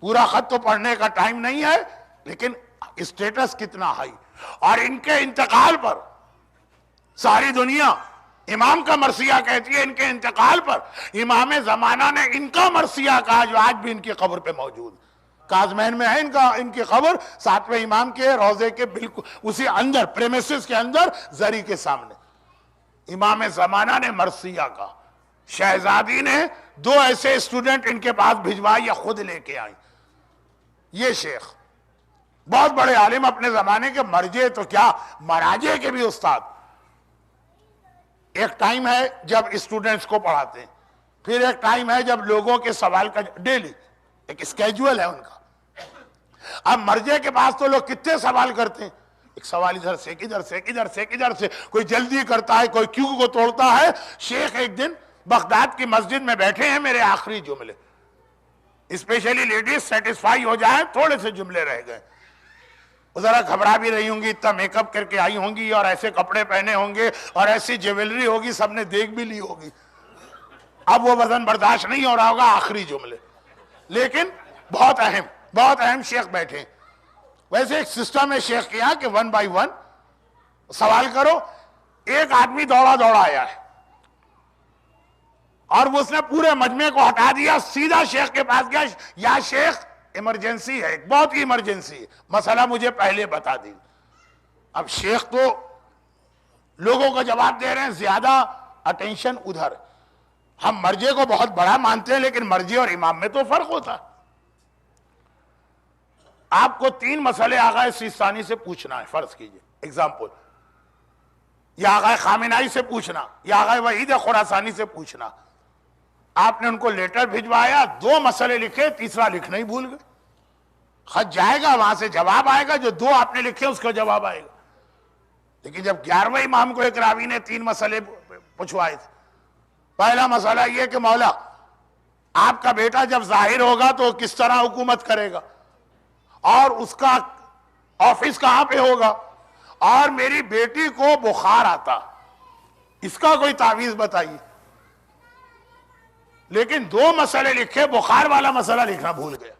پورا خط تو پڑھنے کا ٹائم نہیں ہے، لیکن اسٹیٹس کتنا ہائی۔ اور ان کے انتقال پر ساری دنیا امام کا مرثیہ کہتی ہے، ان کے انتقال پر امام زمانہ نے ان کا مرثیہ کہا جو آج بھی ان کی قبر پہ موجود۔ کاظمین میں ہے ان کی قبر، 7ویں امام کے روضے کے بالکل اسی اندر، پریمیسز کے اندر، زری کے سامنے امام زمانہ نے مرثیہ کہا۔ شہزادی نے 2 ایسے اسٹوڈنٹ ان کے پاس بھجوائی یا خود لے کے آئیں۔ یہ شیخ بہت بڑے عالم اپنے زمانے کے، مرجے تو کیا مراجے کے بھی استاد۔ ایک ٹائم ہے جب اسٹوڈنٹس کو پڑھاتے ہیں، پھر ایک ٹائم ہے جب لوگوں کے سوال کا ڈیلی ایک اسکیجول ہے ان کا۔ اب مرجے کے پاس تو لوگ کتنے سوال کرتے ہیں، ایک سوال ادھر سے ادھر سے ادھر سے ادھر سے، کوئی جلدی کرتا ہے، کوئی کیوں کو توڑتا ہے۔ شیخ ایک دن بغداد کی مسجد میں بیٹھے ہیں، میرے آخری جملے، اسپیشلی لیڈیز سیٹسفائی ہو جائیں، تھوڑے سے جملے رہ گئے۔ ذرا گھبرا بھی رہی ہوں گی، اتنا میک اپ کر کے آئی ہوں گی، اور ایسے کپڑے پہنے ہوں گے، اور ایسی جیولری ہوگی، سب نے دیکھ بھی لی ہوگی۔ اب وہ وزن برداشت نہیں ہو رہا ہوگا، آخری جملے، لیکن بہت اہم شیخ بیٹھے۔ ویسے ایک سسٹم ہے شیخ کے یہاں کہ 1 by 1 سوال کرو۔ ایک آدمی دوڑا آیا ہے اور اس نے پورے مجمع کو ہٹا دیا، سیدھا شیخ کے پاس گیا، یا شیخ ایمرجنسی ہے، بہت ہی ایمرجنسی ہے، مسئلہ مجھے پہلے بتا دی۔ اب شیخ تو لوگوں کو جواب دے رہے ہیں، زیادہ اٹینشن ادھر۔ ہم مرجے کو بہت بڑا مانتے ہیں، لیکن مرجے اور امام میں تو فرق ہوتا ہے۔ آپ کو 3 مسئلے آغا سیستانی سے پوچھنا ہے، فرض کیجئے ایگزامپل، یا آغا خامنائی سے پوچھنا، یا آغا وحید خراسانی سے پوچھنا۔ آپ نے ان کو لیٹر بھجوایا، 2 مسئلے لکھے، تیسرا لکھنا ہی بھول گئے۔ خط جائے گا، وہاں سے جواب آئے گا، جو 2 آپ نے لکھے اس کا جواب آئے گا۔ لیکن جب 11ویں امام کو ایک راوی نے 3 مسئلے پوچھوائے تھے، پہلا مسئلہ یہ کہ مولا آپ کا بیٹا جب ظاہر ہوگا تو کس طرح حکومت کرے گا، اور اس کا آفس کہاں پہ ہوگا، اور میری بیٹی کو بخار آتا، اس کا کوئی تعویذ بتائیے۔ لیکن 2 مسئلے لکھے، بخار والا مسئلہ لکھنا بھول گیا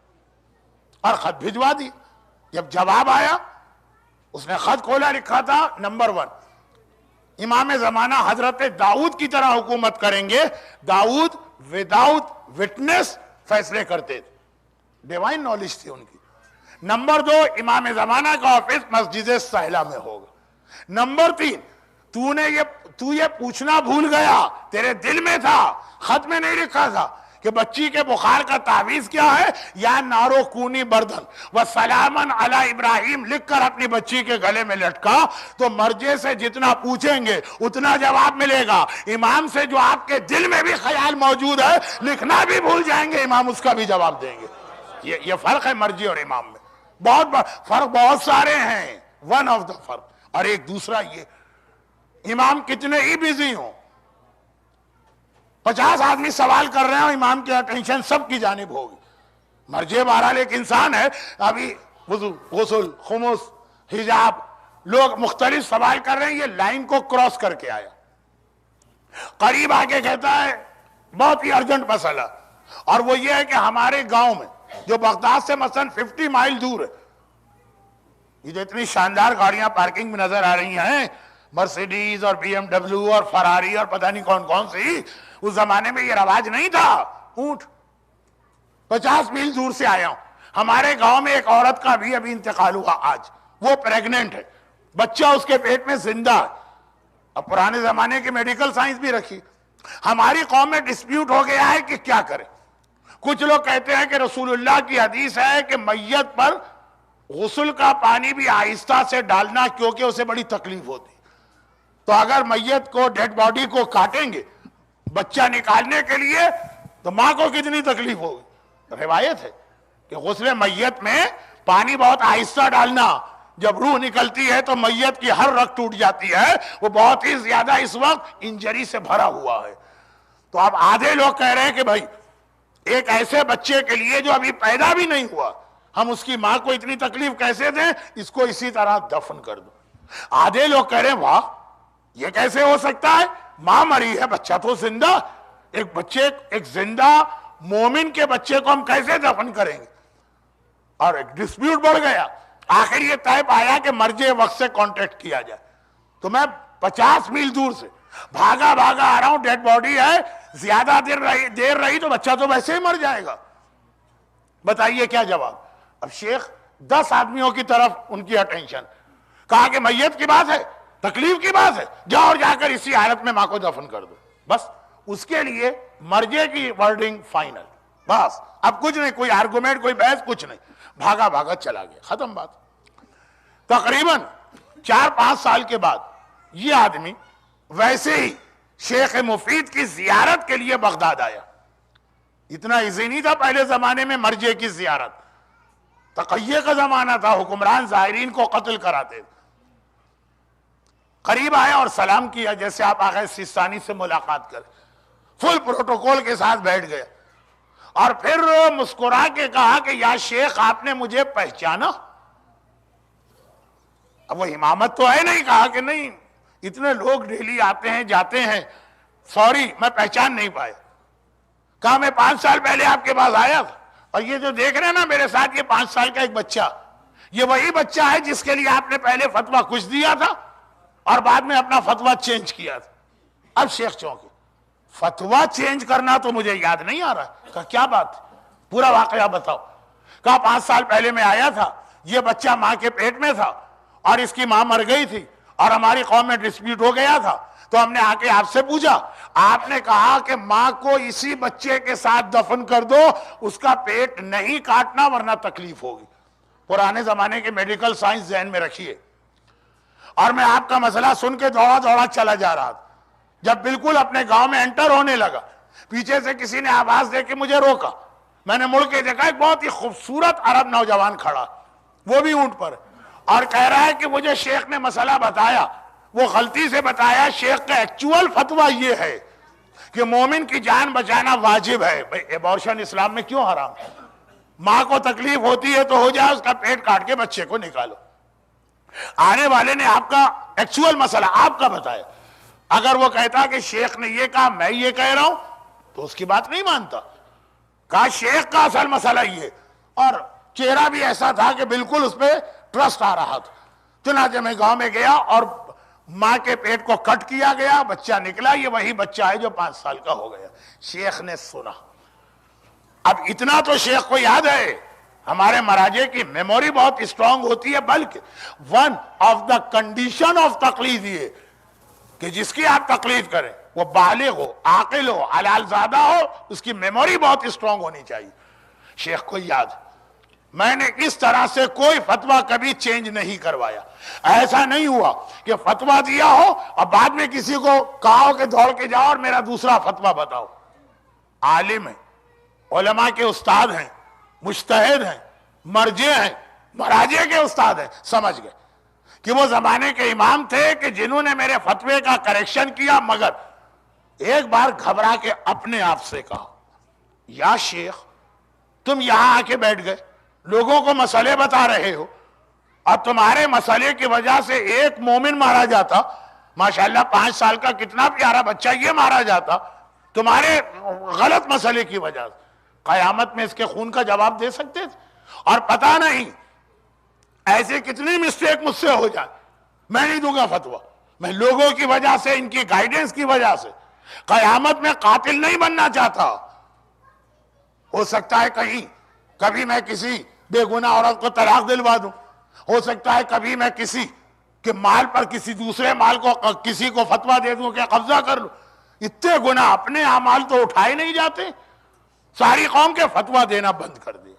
اور خط بھجوا دی۔ جب جواب آیا، اس نے خط کھولا، لکھا تھا نمبر 1 امام زمانہ حضرت داؤد کی طرح حکومت کریں گے، داؤد وداؤٹ وٹنس فیصلے کرتے تھے، ڈیوائن نالج تھی ان کی۔ نمبر 2 امام زمانہ کا آفس مسجد سہلہ میں ہوگا۔ نمبر 3 تو یہ پوچھنا بھول گیا، تیرے دل میں تھا، خط میں نہیں لکھا تھا کہ بچی کے بخار کا تعویذ کیا ہے، یا نارو کونی بردن وسلامن علی ابراہیم لکھ کر اپنی بچی کے گلے میں لٹکا، تو مرجے سے جتنا پوچھیں گے اتنا جواب ملے گا۔ امام سے جو آپ کے دل میں بھی خیال موجود ہے، لکھنا بھی بھول جائیں گے، امام اس کا بھی جواب دیں گے۔ یہ فرق ہے مرجی اور امام میں، فرق بہت سارے ہیں، ون آف دا فرق۔ اور ایک دوسرا یہ، امام کتنے ہی بیزی ہوں، 50 آدمی سوال کر رہے ہیں اور امام کی اٹینشن سب کی جانب ہوگی. مرجع بہرحال ایک انسان ہے. ابھی وضو، غسل، خمس، حجاب، لوگ مختلف سوال کر رہے ہیں، یہ لائن کو کراس کر کے آیا. قریب آ کے کہتا ہے بہت ہی ارجنٹ مسئلہ، اور وہ یہ ہے کہ ہمارے گاؤں میں جو بغداد سے مثلا 50 مائل دور ہے، یہ جو اتنی شاندار گاڑیاں پارکنگ میں نظر آ رہی ہیں، مرسیڈیز اور بی ایم ڈبلیو اور فراری اور پتہ نہیں کون کون سی، اس زمانے میں یہ رواج نہیں تھا. اونٹ 50 میل دور سے آیا ہوں. ہمارے گاؤں میں ایک عورت کا بھی ابھی انتقال ہوا آج، وہ پریگننٹ ہے، بچہ اس کے پیٹ میں زندہ ہے. اب پرانے زمانے کی میڈیکل سائنس بھی رکھی. ہماری قوم میں ڈسپیوٹ ہو گیا ہے کہ کیا کرے. کچھ لوگ کہتے ہیں کہ رسول اللہ کی حدیث ہے کہ میت پر غسل کا پانی بھی آہستہ سے ڈالنا، کیونکہ اسے بڑی تکلیف ہوتی. تو اگر میت کو، ڈیڈ باڈی کو کاٹیں گے بچہ نکالنے کے لیے تو ماں کو کتنی تکلیف ہوگی. روایت ہے کہ غسل میت میں پانی بہت آہستہ ڈالنا، جب روح نکلتی ہے تو میت کی ہر رگ ٹوٹ جاتی ہے، وہ بہت ہی زیادہ اس وقت انجری سے بھرا ہوا ہے. تو اب آدھے لوگ کہہ رہے ہیں کہ بھائی ایک ایسے بچے کے لیے جو ابھی پیدا بھی نہیں ہوا، ہم اس کی ماں کو اتنی تکلیف کیسے دیں، اس کو اسی طرح دفن کر دو. آدھے لوگ کہہ رہے ہیں واہ یہ کیسے ہو سکتا ہے، ماں مری ہے بچہ تو زندہ، ایک زندہ مومن کے بچے کو ہم کیسے دفن کریں گے. اور ایک ڈسپیوٹ بڑھ گیا. آخر یہ طے پایا کہ مرجع وقت سے کانٹیکٹ کیا جائے. تو میں 50 میل دور سے بھاگا آ رہا ہوں، ڈیڈ باڈی ہے، زیادہ دیر رہی تو بچہ تو ویسے ہی مر جائے گا. بتائیے کیا جواب. اب شیخ 10 آدمیوں کی طرف ان کی اٹینشن، کہا کہ میت کی بات ہے، تکلیف کی بات ہے، جاؤ اور جا کر اسی حالت میں ماں کو دفن کر دو. بس اس کے لیے مرجع کی ورڈنگ فائنل. بس اب کچھ نہیں، کوئی آرگومنٹ، کوئی بحث، کچھ نہیں. بھاگا چلا گیا، ختم بات. تقریباً 4-5 سال کے بعد یہ آدمی ویسے ہی شیخ مفید کی زیارت کے لیے بغداد آیا. اتنا ایزی نہیں تھا پہلے زمانے میں مرجع کی زیارت. تقیہ کا زمانہ تھا، حکمران زائرین کو قتل کراتے. قریب آیا اور سلام کیا جیسے آپ آغا سیستانی سے ملاقات کریں، فل پروٹوکول کے ساتھ بیٹھ گیا. اور پھر مسکرا کے کہا کہ یا شیخ آپ نے مجھے پہچانا. اب وہ امامت تو ہے نہیں. کہا کہ نہیں، اتنے لوگ ڈیلی آتے ہیں جاتے ہیں، سوری میں پہچان نہیں پایا. کہا میں 5 سال پہلے آپ کے پاس آیا تھا، اور یہ جو دیکھ رہے ہیں نا میرے ساتھ، یہ 5 سال کا ایک بچہ، یہ وہی بچہ ہے جس کے لیے آپ نے پہلے فتویٰ کچھ دیا تھا اور بعد میں اپنا فتویٰ چینج کیا تھا. اب شیخ چونکے، فتویٰ چینج کرنا تو مجھے یاد نہیں آ رہا. کہا کیا بات، پورا واقعہ بتاؤ. کہا 5 سال پہلے میں آیا تھا، یہ بچہ ماں کے پیٹ میں تھا اور اس کی ماں مر گئی تھی اور ہماری قوم میں ڈسپیوٹ ہو گیا تھا، تو ہم نے آ کے آپ سے پوچھا، آپ نے کہا کہ ماں کو اسی بچے کے ساتھ دفن کر دو، اس کا پیٹ نہیں کاٹنا ورنہ تکلیف ہوگی. پرانے زمانے کے میڈیکل سائنس ذہن میں رکھیے. اور میں آپ کا مسئلہ سن کے دوڑا چلا جا رہا تھا. جب بالکل اپنے گاؤں میں انٹر ہونے لگا، پیچھے سے کسی نے آواز دے کے مجھے روکا. میں نے مڑ کے دیکھا ایک بہت ہی خوبصورت عرب نوجوان کھڑا، وہ بھی اونٹ پر، اور کہہ رہا ہے کہ مجھے شیخ نے مسئلہ بتایا، وہ غلطی سے بتایا. شیخ کا ایکچول فتویٰ یہ ہے کہ مومن کی جان بچانا واجب ہے. بھئی ایبورشن اسلام میں کیوں حرام ہے؟ ماں کو تکلیف ہوتی ہے تو ہو جائے، اس کا پیٹ کاٹ کے بچے کو نکالو. آنے والے نے آپ کا ایکچول مسئلہ آپ کا بتایا. اگر وہ کہتا کہ شیخ نے یہ کہا میں یہ کہہ رہا ہوں تو اس کی بات نہیں مانتا. کہا شیخ کا اصل مسئلہ یہ، اور چہرہ بھی ایسا تھا کہ بالکل اس پہ ٹرسٹ آ رہا تھا. چنانچہ میں گاؤں میں گیا اور ماں کے پیٹ کو کٹ کیا گیا، بچہ نکلا. یہ وہی بچہ ہے جو 5 سال کا ہو گیا. شیخ نے سنا. اب اتنا تو شیخ کو یاد ہے. ہمارے مراجع کی میموری بہت اسٹرانگ ہوتی ہے، بلکہ one of the condition of تقلید یہ کہ جس کی آپ تقلید کریں وہ بالغ ہو، عاقل ہو، حلال زادہ ہو، اس کی میموری بہت اسٹرانگ ہونی چاہیے. شیخ کو یاد، میں نے اس طرح سے کوئی فتویٰ کبھی چینج نہیں کروایا. ایسا نہیں ہوا کہ فتویٰ دیا ہو اور بعد میں کسی کو کہا ہو کہ دوڑ کے جاؤ اور میرا دوسرا فتویٰ بتاؤ. عالم ہیں، علماء کے استاد ہیں، مجتہد ہیں، مرجع ہیں، مراجع کے استاد ہیں. سمجھ گئے کہ وہ زمانے کے امام تھے کہ جنہوں نے میرے فتوے کا کریکشن کیا، مگر ایک بار گھبرا کے اپنے آپ سے کہا، یا شیخ تم یہاں آ کے بیٹھ گئے، لوگوں کو مسئلے بتا رہے ہو، اور تمہارے مسئلے کی وجہ سے ایک مومن مارا جاتا، ماشاءاللہ 5 سال کا کتنا پیارا بچہ یہ مارا جاتا تمہارے غلط مسئلے کی وجہ سے، قیامت میں اس کے خون کا جواب دے سکتے تھے؟ اور پتہ نہیں ایسے کتنی مسٹیک مجھ سے ہو جائے، میں نہیں دوں گا فتویٰ، میں لوگوں کی وجہ سے، ان کی گائیڈنس کی وجہ سے قیامت میں قاتل نہیں بننا چاہتا۔ ہو سکتا ہے کبھی میں کسی بے گناہ عورت کو طلاق دلوا دوں، ہو سکتا ہے کبھی میں کسی کے مال پر کسی دوسرے مال کو کسی کو فتویٰ دے دوں کہ قبضہ کر لوں۔ اتنے گناہ، اپنے اعمال تو اٹھائے نہیں جاتے، ساری قوم کے فتویٰ دینا بند کر دیا۔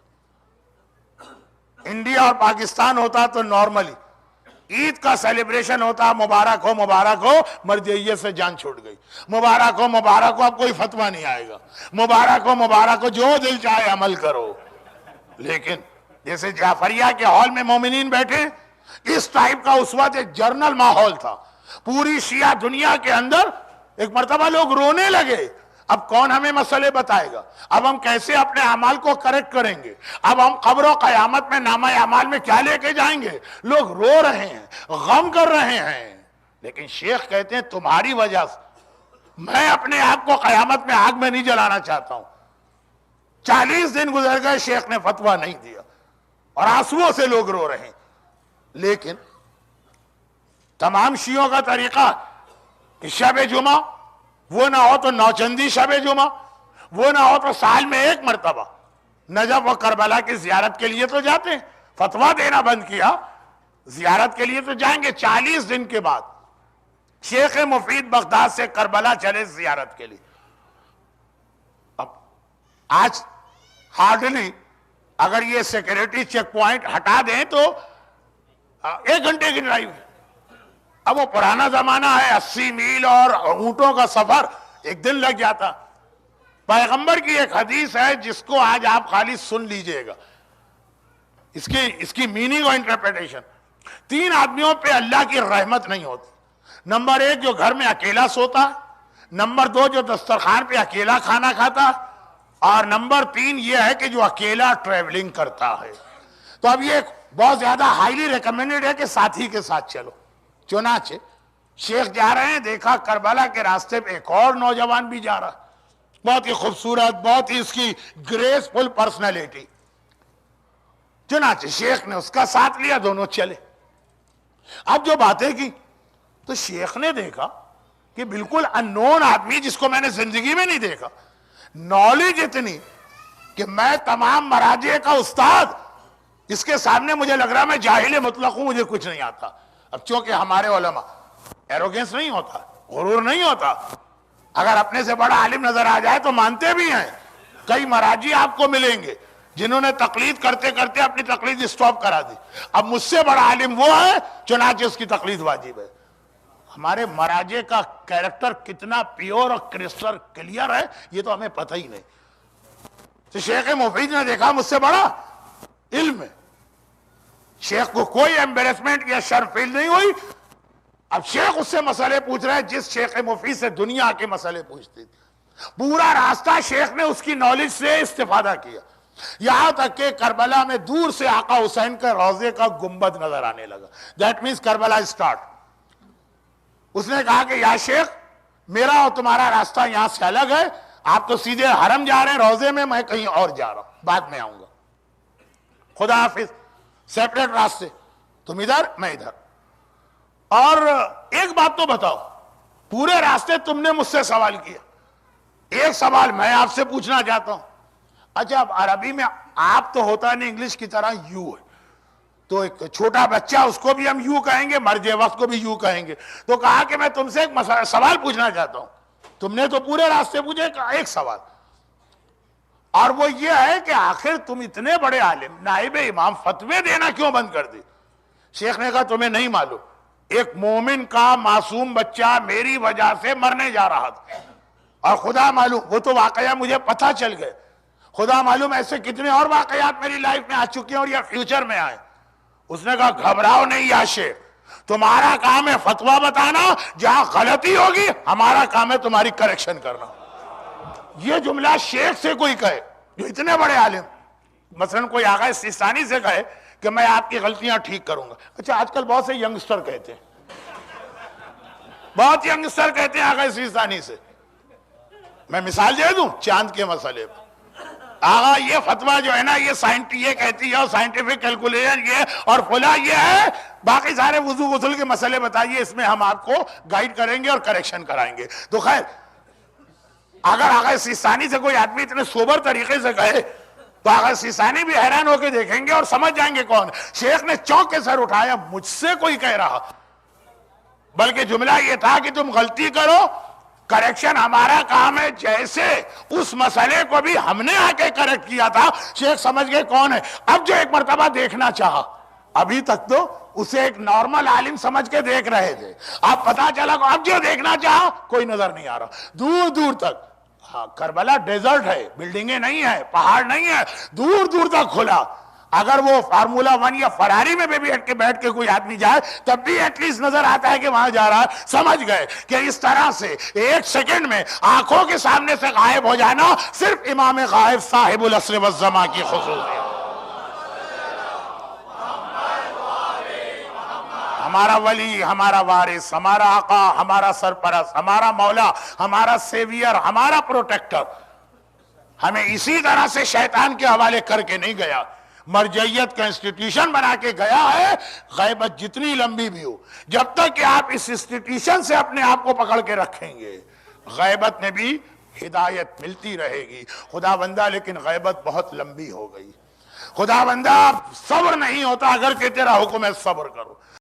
انڈیا اور پاکستان ہوتا تو نارملی عید کا سیلیبریشن ہوتا، مبارک ہو مرجعیت سے جان چھوٹ گئی، مبارک ہو اب کوئی فتویٰ نہیں آئے گا، مبارک ہو جو دل چاہے عمل کرو۔ لیکن جیسے جعفریہ کے ہال میں مومنین بیٹھے، اس ٹائپ کا اس وقت ایک جرنل ماحول تھا پوری شیعہ دنیا کے اندر۔ ایک مرتبہ لوگ رونے لگے، اب کون ہمیں مسئلے بتائے گا، اب ہم کیسے اپنے اعمال کو کریکٹ کریں گے، اب ہم قبر و قیامت میں نامہ اعمال میں کیا لے کے جائیں گے۔ لوگ رو رہے ہیں، غم کر رہے ہیں، لیکن شیخ کہتے ہیں تمہاری وجہ سے میں اپنے آپ کو قیامت میں آگ میں نہیں جلانا چاہتا ہوں۔ 40 دن گزر گئے، شیخ نے فتویٰ نہیں دیا، اور آنسوؤں سے لوگ رو رہے ہیں۔ لیکن تمام شیعوں کا طریقہ کہ شب جمعہ، وہ نہ ہو تو نوچندی شب جمعہ، وہ نہ ہو تو سال میں ایک مرتبہ نجف و کربلا کی زیارت کے لیے تو جاتے ہیں، فتویٰ دینا بند کیا، زیارت کے لیے تو جائیں گے۔ 40 دن کے بعد شیخ مفید بغداد سے کربلا چلے زیارت کے لیے۔ اب آج ہارڈلی اگر یہ سیکیورٹی چیک پوائنٹ ہٹا دیں تو 1 گھنٹے کی ڈرائیو ہے۔ اب وہ پرانا زمانہ ہے، 80 میل اور اونٹوں کا سفر 1 دن لگ جاتا۔ پیغمبر کی ایک حدیث ہے جس کو آج آپ خالی سن لیجئے گا، اس کی میننگ اور انٹرپریٹیشن۔ 3 آدمیوں پہ اللہ کی رحمت نہیں ہوتی۔ نمبر 1 جو گھر میں اکیلا سوتا، نمبر 2 جو دسترخوان پہ اکیلا کھانا کھاتا، اور نمبر 3 یہ ہے کہ جو اکیلا ٹریولنگ کرتا ہے۔ تو اب یہ بہت زیادہ ہائیلی ریکمینڈڈ ہے کہ ساتھی کے ساتھ چلو۔ چنانچہ شیخ جا رہے ہیں، دیکھا کربلا کے راستے پہ ایک اور نوجوان بھی جا رہا، بہت ہی خوبصورت، بہت ہی اس کی گریسفل پرسنالٹی۔ چنانچہ شیخ نے اس کا ساتھ لیا، دونوں چلے۔ اب جو باتیں کی تو شیخ نے دیکھا کہ بالکل اننون آدمی جس کو میں نے زندگی میں نہیں دیکھا، نالج اتنی کہ میں تمام مراجع کا استاد، اس کے سامنے مجھے لگ رہا میں جاہل مطلق ہوں، مجھے کچھ نہیں آتا۔ اب چونکہ ہمارے علماء ایروگنس نہیں ہوتا، غرور نہیں ہوتا، اگر اپنے سے بڑا عالم نظر آ جائے تو مانتے بھی ہیں۔ کئی مراجع آپ کو ملیں گے جنہوں نے تقلید کرتے کرتے اپنی تقلید اسٹاپ کرا دی، اب مجھ سے بڑا عالم وہ ہے چنانچہ اس کی تقلید واجب ہے۔ ہمارے مراجع کا کیریکٹر کتنا پیور اور کرسٹل کلیئر ہے یہ تو ہمیں پتہ ہی نہیں۔ تو شیخ مفید نے دیکھا مجھ سے بڑا علم ہے، شیخ کو کوئی ایمبیرسمنٹ یا شرم فیل نہیں ہوئی۔ اب شیخ اس سے مسئلے پوچھ رہے ہیں جس شیخ مفید سے دنیا کے مسئلے پوچھتے تھے۔ پورا راستہ شیخ نے اس کی نالج سے استفادہ کیا، یہاں تک کہ کربلا میں دور سے آقا حسین کے روضے کا گنبد نظر آنے لگا۔ That means Karbala start. اس نے کہا کہ یا شیخ میرا اور تمہارا راستہ یہاں سے الگ ہے، آپ تو سیدھے حرم جا رہے ہیں روضے میں کہیں اور جا رہا ہوں، بعد میں آؤں گا، خدا حافظ، سیپریٹ راستے، تم ادھر میں ادھر۔ اور ایک بات تو بتاؤ، پورے راستے تم نے مجھ سے سوال کیا، ایک سوال میں آپ سے پوچھنا چاہتا ہوں۔ اچھا اب عربی میں آپ تو ہوتا نہیں، انگلش کی طرح یو ہے، تو ایک چھوٹا بچہ اس کو بھی ہم یو کہیں گے، مرجے وقت کو بھی یو کہیں گے۔ تو کہا کہ میں تم سے ایک سوال پوچھنا چاہتا ہوں۔ تم نے تو پورے راستے پوچھے، ایک سوال، اور وہ یہ ہے کہ آخر تم اتنے بڑے عالم، نائب امام، فتوے دینا کیوں بند کر دی؟ شیخ نے کہا تمہیں نہیں معلوم، ایک مومن کا معصوم بچہ میری وجہ سے مرنے جا رہا تھا، اور خدا معلوم وہ تو واقعہ مجھے پتہ چل گئے، خدا معلوم ایسے کتنے اور واقعات میری لائف میں آ چکے ہیں اور یا فیوچر میں آئے۔ اس نے کہا گھبراؤ نہیں یا شیخ، تمہارا کام ہے فتویٰ بتانا، جہاں غلطی ہوگی ہمارا کام ہے تمہاری کریکشن کرنا۔ یہ جملہ شیخ سے کوئی کہے جو اتنے بڑے عالم، مثلا کوئی آغا سیستانی سے کہے کہ میں آپ کی غلطیاں ٹھیک کروں گا۔ اچھا آج کل بہت سے ینگسٹر کہتے ہیں، بہت ینگسٹر کہتے ہیں آغا سیستانی سے، میں مثال دے دوں چاند کے مسئلے پر، آغا یہ فتویٰ جو ہے نا یہ کہتی ہے اور سائنٹیفک کیلکولیشن یہ اور فلاں یہ ہے، باقی سارے وضو غسل کے مسئلے بتائیے، اس میں ہم آپ کو گائیڈ کریں گے اور کریکشن کرائیں گے۔ تو خیر اگر آغا سیستانی سے کوئی آدمی اتنے سوبر طریقے سے کہے تو آغا سیستانی بھی حیران ہو کے دیکھیں گے اور سمجھ جائیں گے کون۔ شیخ نے چونک کے سر اٹھایا، مجھ سے کوئی کہہ رہا، بلکہ جملہ یہ تھا کہ تم غلطی کرو، کریکشن ہمارا کام ہے، جیسے اس مسئلے کو بھی ہم نے آ کے کریکٹ کیا تھا۔ شیخ سمجھ گئے کون ہے۔ اب جو ایک مرتبہ دیکھنا چاہا، ابھی تک تو اسے ایک نارمل عالم سمجھ کے دیکھ رہے تھے، اب پتا چلا کہ اب جو دیکھنا چاہا کوئی نظر نہیں آ رہا، دور دور تک۔ ہاں کربلا ڈیزرٹ ہے، بلڈنگیں نہیں ہیں، پہاڑ نہیں ہے، دور دور تک کھلا۔ اگر وہ فارمولا 1 یا فراری میں بھی بیٹھ کے کوئی آدمی جائے تب بھی ایٹ لیسٹ نظر آتا ہے کہ وہاں جا رہا ہے۔ سمجھ گئے کہ اس طرح سے ایک سیکنڈ میں آنکھوں کے سامنے سے غائب ہو جانا صرف امام غائب صاحب العصر والزمان کی خصوصیت۔ ہمارا ولی، ہمارا وارث، ہمارا آقا، ہمارا سرپرست، ہمارا مولا، ہمارا سیویئر، ہمارا پروٹیکٹر ہمیں اسی طرح سے شیطان کے حوالے کر کے نہیں گیا، مرجعیت کا انسٹیٹیوشن بنا کے گیا ہے۔ غیبت جتنی لمبی بھی ہو، جب تک کہ آپ اس انسٹیٹیوشن سے اپنے آپ کو پکڑ کے رکھیں گے، غیبت میں بھی ہدایت ملتی رہے گی۔ خدا بندہ لیکن غیبت بہت لمبی ہو گئی، خدا بندہ صبر نہیں ہوتا اگر کہ تیرا حکم ہے صبر کرو۔